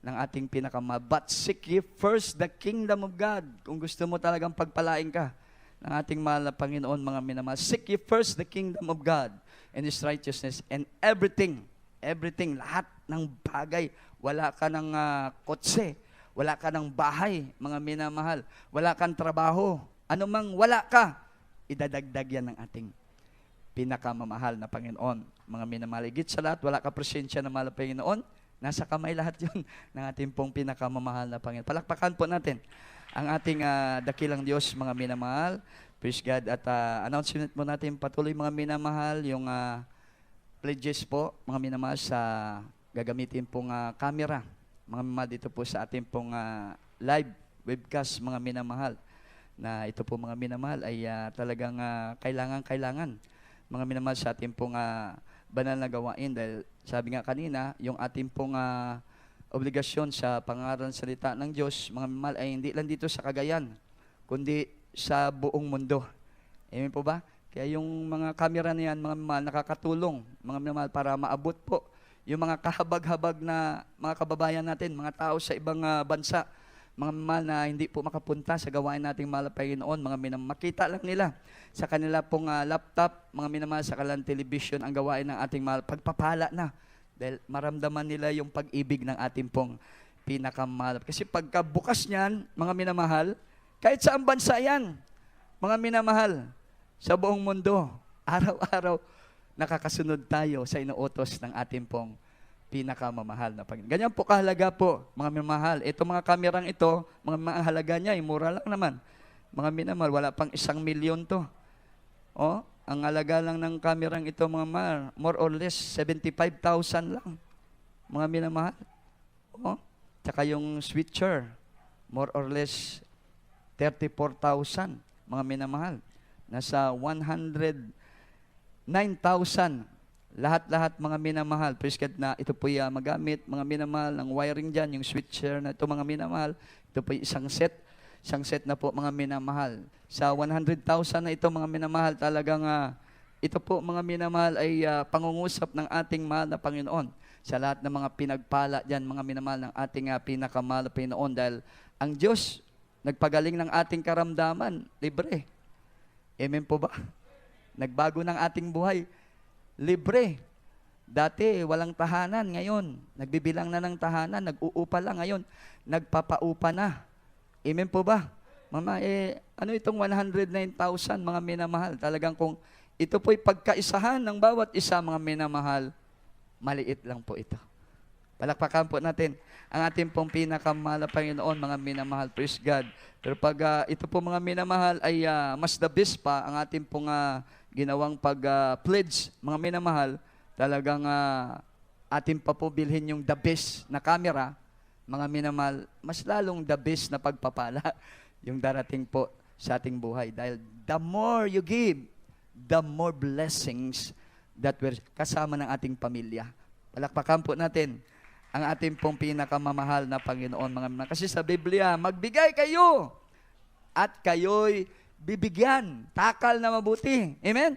ng ating pinakamahal. But seek ye first the kingdom of God. Kung gusto mo talagang pagpalain ka ng ating mahal na Panginoon, mga minamahal, seek ye first the kingdom of God and His righteousness, and everything, lahat ng bagay, wala ka ng kotse, wala ka ng bahay, mga minamahal, wala kang trabaho, anumang wala ka, idadagdag yan ng ating pinakamamahal na Panginoon. Mga minamahal, higit sa lahat, wala ka presensya ng mahal na Panginoon, nasa kamay lahat yun ng ating pong pinakamamahal na Panginoon. Palakpakan po natin ang ating dakilang Diyos, mga minamahal. Praise God. At announcement mo natin patuloy, mga minamahal, yung pledges po, mga minamahal, sa gagamitin pong camera. Mga minamahal, dito po sa ating pong live webcast, mga minamahal, na ito po, mga minamahal, ay talagang kailangan mga minamahal, sa ating pong banal na gawain. Dahil sabi nga kanina, yung ating pong obligasyon sa pangaral ng salita ng Diyos, mga minamahal, ay hindi lang dito sa Cagayan, kundi sa buong mundo. Amen po ba? Kaya yung mga camera na yan, mga minamahal, nakakatulong, mga minamahal, para maabot po yung mga kahabag-habag na mga kababayan natin, mga tao sa ibang bansa, mga minamahal, na hindi po makapunta sa gawain nating mahal na Panginoon, mga minamahal, makita lang nila sa kanila pong laptop, mga minamahal, sa kanilang television, ang gawain ng ating mahal, pagpapala na. Dahil maramdaman nila yung pag-ibig ng ating pong pinakamahal. Kasi pagkabukas niyan, mga minamahal, kahit saan bansa yan, mga minamahal, sa buong mundo, araw-araw, nakakasunod tayo sa inuutos ng ating pong pinakamamahal na Panginoon. Ganyan po kahalaga po, mga minamahal. Ito mga kamerang ito, mga halaga niya, mura lang naman. Mga minamahal, wala pang 1,000,000 to. O, ang halaga lang ng kamerang ito, mga mahal, more or less 75,000 lang. Mga minamahal. O, tsaka yung switcher, more or less 34,000. Mga minamahal. Nasa 109,000. Lahat-lahat, mga minamahal. Praise God, na ito po magamit, mga minamahal, ng wiring dyan, yung switcher na ito, mga minamahal. Ito po isang set na po, mga minamahal. Sa 100,000 na ito, mga minamahal, talagang ito po, mga minamahal, ay pangungusap ng ating mahal na Panginoon sa lahat ng mga pinagpala dyan, mga minamahal, ng ating pinakamahal na Panginoon. Dahil ang Diyos, nagpagaling ng ating karamdaman, libre. Amen po ba? Nagbago ng ating buhay, libre. Dati, walang tahanan. Ngayon, nagbibilang na ng tahanan, nag-uupa lang. Ngayon, nagpapaupa na. Amen po ba? Mama, ano itong 109,000, mga minamahal? Talagang kung ito po'y pagkaisahan ng bawat isa, mga minamahal, maliit lang po ito. Palakpakan po natin ang ating pong pinakamahal na Panginoon, mga minamahal. Praise God. Pero pag ito po, mga minamahal, ay mas the best pa ang ating pong ginawang pag-pledge, mga minamahal, talagang ating pa po bilhin yung the best na camera, mga minamahal, mas lalong the best na pagpapala yung darating po sa ating buhay. Dahil the more you give, the more blessings that will kasama ng ating pamilya. Palakpakan po natin ang ating pong pinakamamahal na Panginoon, mga minamahal. Kasi sa Biblia, magbigay kayo at kayo'y bibigyan. Takal na mabuti. Amen?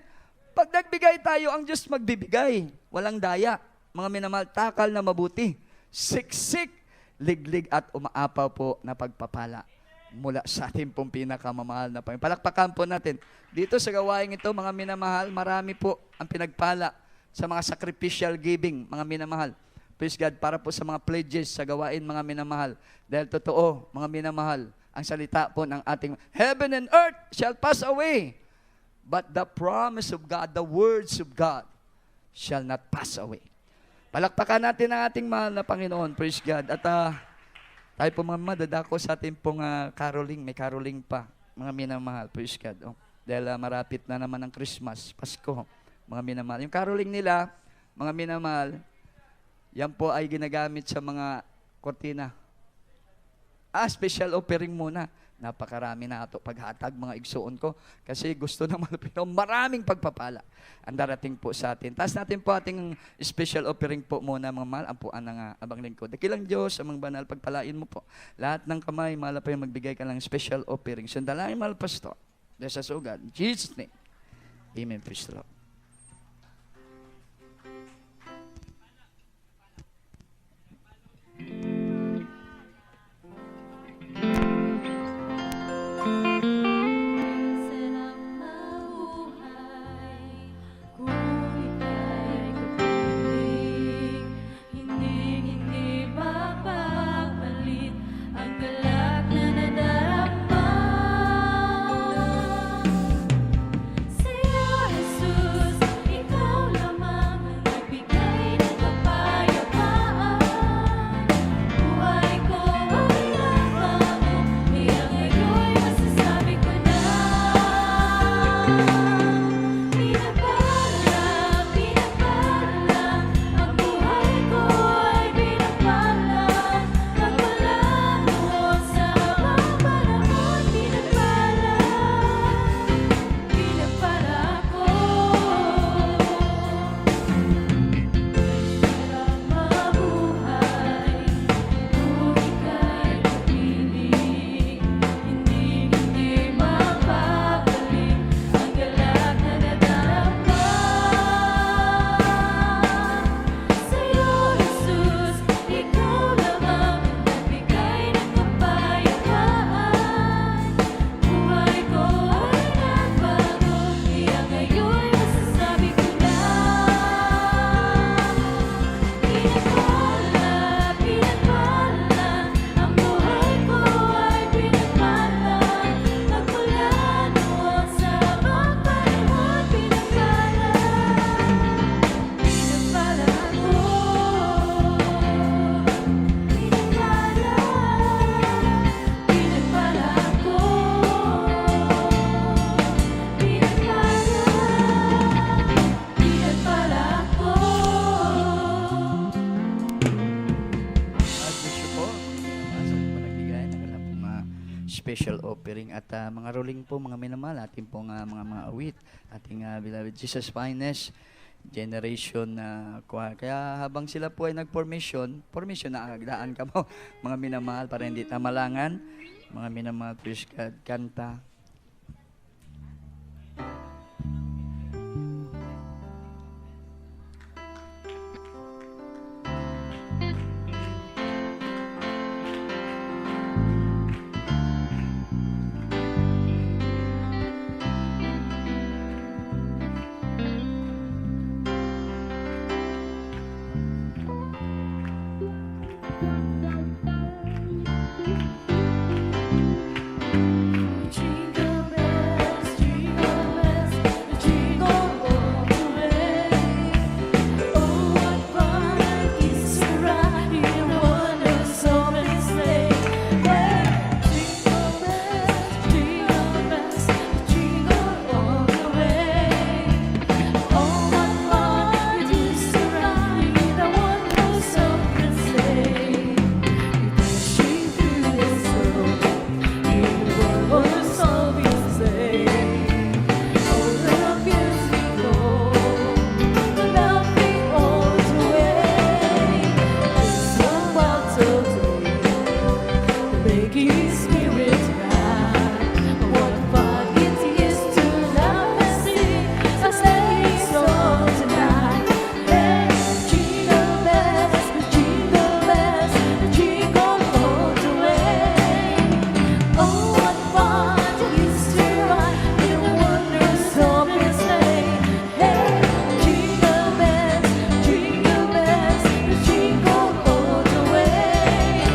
Pag nagbigay tayo, ang Diyos magbibigay. Walang daya. Mga minamahal, takal na mabuti. Siksik, liglig at umaapaw po na pagpapala mula sa ating pong pinakamamahal na Panginoon. Palakpakan po natin. Dito sa gawaing ito, mga minamahal, marami po ang pinagpala sa mga sacrificial giving, mga minamahal. Praise God, para po sa mga pledges sa gawain, mga minamahal. Dahil totoo, mga minamahal, ang salita po ng ating heaven and earth shall pass away, but the promise of God, the words of God, shall not pass away. Palakpakan natin ang ating mahal na Panginoon. Praise God. At tayo po, mga madadako sa ating pong caroling. May caroling pa, mga minamahal. Praise God. Dahil marapit na naman ang Christmas, Pasko, mga minamahal. Yung caroling nila, mga minamahal, yan po ay ginagamit sa mga kortina. Special offering muna. Napakarami na ito paghatag, mga igsuon ko. Kasi gusto naman maraming pagpapala ang darating po sa atin. Taas natin po ating special offering po muna, mga mahal. Ang puan ng abang lingkod. Dakilang Diyos, amang banal, pagpalain mo po. Lahat ng kamay, mahal pa yung magbigay ka ng special offering. Sandalangin, mahal pastor. Dahil sa sugad. In Jesus' name. Amen. Praise the Lord. Hindi ba special offering at mga rolling po mga minamahal, ating pong mga awit, ating beloved Jesus Finest generation na kaya habang sila po ay formation na agdaan ka mo mga minamahal para hindi tamalangan, mga minamahal, praise God, kanta. Jingle bells, jingle all the way. Oh, what fun it is to ride in a one-horse open sleigh. Jingle bells, jingle all the way. Oh, what fun it is to ride in a one-horse open sleigh. Dashing through the snow. Making spirit high. What fun it is to laugh and sing a sleigh song tonight. Hey, jingle bells, jingle all the way. Oh, what fun it is to ride in a wondrous open sleigh. Hey, jingle bells, jingle all the way.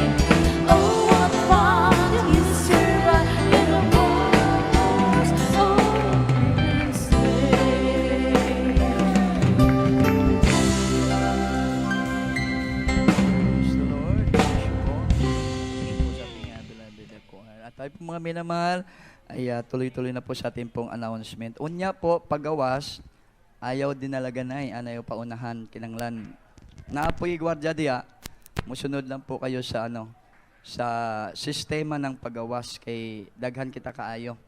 Oh, what fun it is to ride in a wondrous open sleigh. Praise the Lord. Worship po. Worship po sa ating beloved po. At tayo po mga minamahal, ay tuloy-tuloy na po sa ating pong announcement. Unya po, pagawas, ayaw dinalaganay, anayaw paunahan, kinanglan. Naapoy gwardya diya, musunod lang po kayo sa sa sistema ng pagawas kay daghan kita kaayo.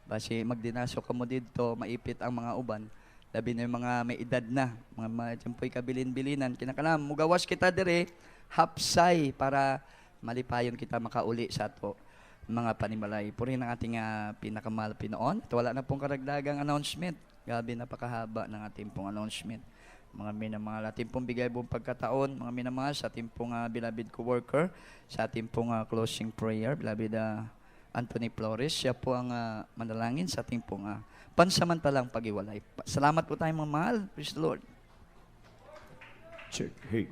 Basi magdinaso ka mo dito, maipit ang mga uban. Labi na yung mga may edad na, mga tiyempoy kabilin-bilinan. Kinakalam, mugawas kita dire, hapsay para malipayon kita makauli sa ato mga panimalay. Puri ng ating pinakamahal Pinoon. At wala na pong karagdagang announcement. Gabi napakahaba ng ating pong announcement. Mga minamahal, ating pong bigay buong pagkataon, mga minamahal, sa ating pong beloved co-worker, sa ating pong closing prayer, beloved Anthony Flores, siya po ang manalangin sa ating pong pansamantalang pag-iwalay. Salamat po tayong mga mahal. Praise the Lord. Check. Hey.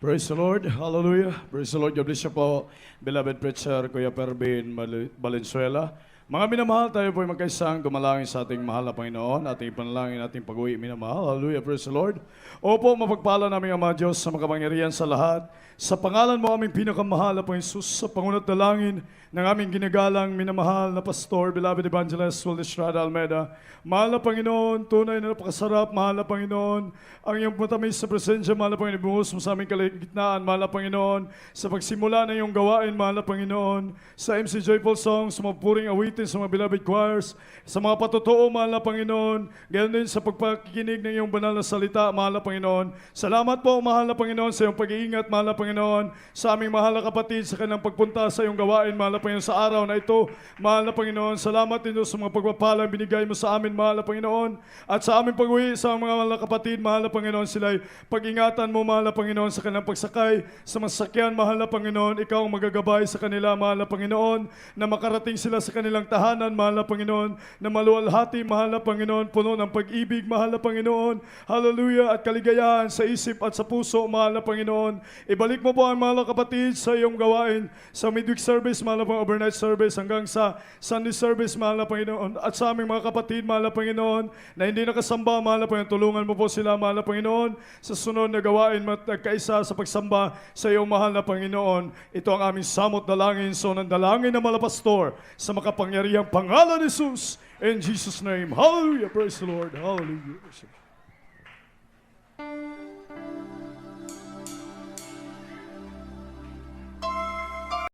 Praise the Lord. Hallelujah. Praise the Lord. God bless you po, beloved preacher, Kuya Perbin Valenzuela. Mga minamahal, tayo po ay magkaisang dumalangin sa ating mahal na Panginoon, ating panalangin, ating pag-uwi, minamahal. Hallelujah. Praise the Lord. Opo, mapagpala namin Ama Diyos sa makapangyarihan sa lahat. Sa pangalan mo aming pinakamahal na Panginoon Jesus, sa pangunat na langin ng aming ginagalang minamahal na pastor, beloved evangelist Will Estrada Almeida. Mahal na Panginoon, tunay na napakasarap, mahal na Panginoon, ang iyong matamis sa presensya, mahal na Panginoon, ibuhos mo sa aming kalagitnaan, mahal na Panginoon, sa pagsimula ng iyong gawain, mahal na Panginoon, sa MC Joyful Songs, sa mga puring awitin, sa mga beloved choirs, sa mga patotoo, mahal na Panginoon, gayon din sa pagpakikinig ng iyong banal na salita, mahal na Panginoon. Salamat po, mahal na Panginoon, sa iyong pag-iingat, mahal na Panginoon, sa aming mahal na kapatid, sa kanilang pagpunta sa iyong gawain, mahal na Panginoon, sa araw na ito, mahal na Panginoon. Salamat din sa mga pagpapala binigay mo sa amin, mahal na Panginoon, at sa aming pag-uwi sa mga mahal na kapatid, mahal na Panginoon, sila'y pag-ingatan mo, mahal na Panginoon, sa kanilang pagsakay, sa masakyan, mahal na Panginoon, ikaw ang magagabay sa kanila, mahal na Panginoon, na makarating sila sa kanilang tahanan, mahal na Panginoon, na maluwalhati, mahal na Panginoon, puno ng pag-ibig, mahal na Panginoon, hallelujah, at kaligayahan sa isip at sa puso, mahal na Panginoon. Ibalik mo po ang mahal na kapatid sa iyong gawain, sa midweek service, mahal na Panginoon, overnight service, hanggang sa Sunday service, mahal na Panginoon, at sa aming mga kapatid, mahal na Panginoon, na hindi nakasamba, mahal na Panginoon, tulungan mo po sila, mahal na Panginoon, sa sunod na gawain, magkaisa sa pagsamba sa iyong mahal na Panginoon. Ito ang aming samot dalangin, so ng dalangin ng mga pastor, sa makapangyarihang pangalan ni Jesus. In Jesus' name, hallelujah, praise the Lord, hallelujah.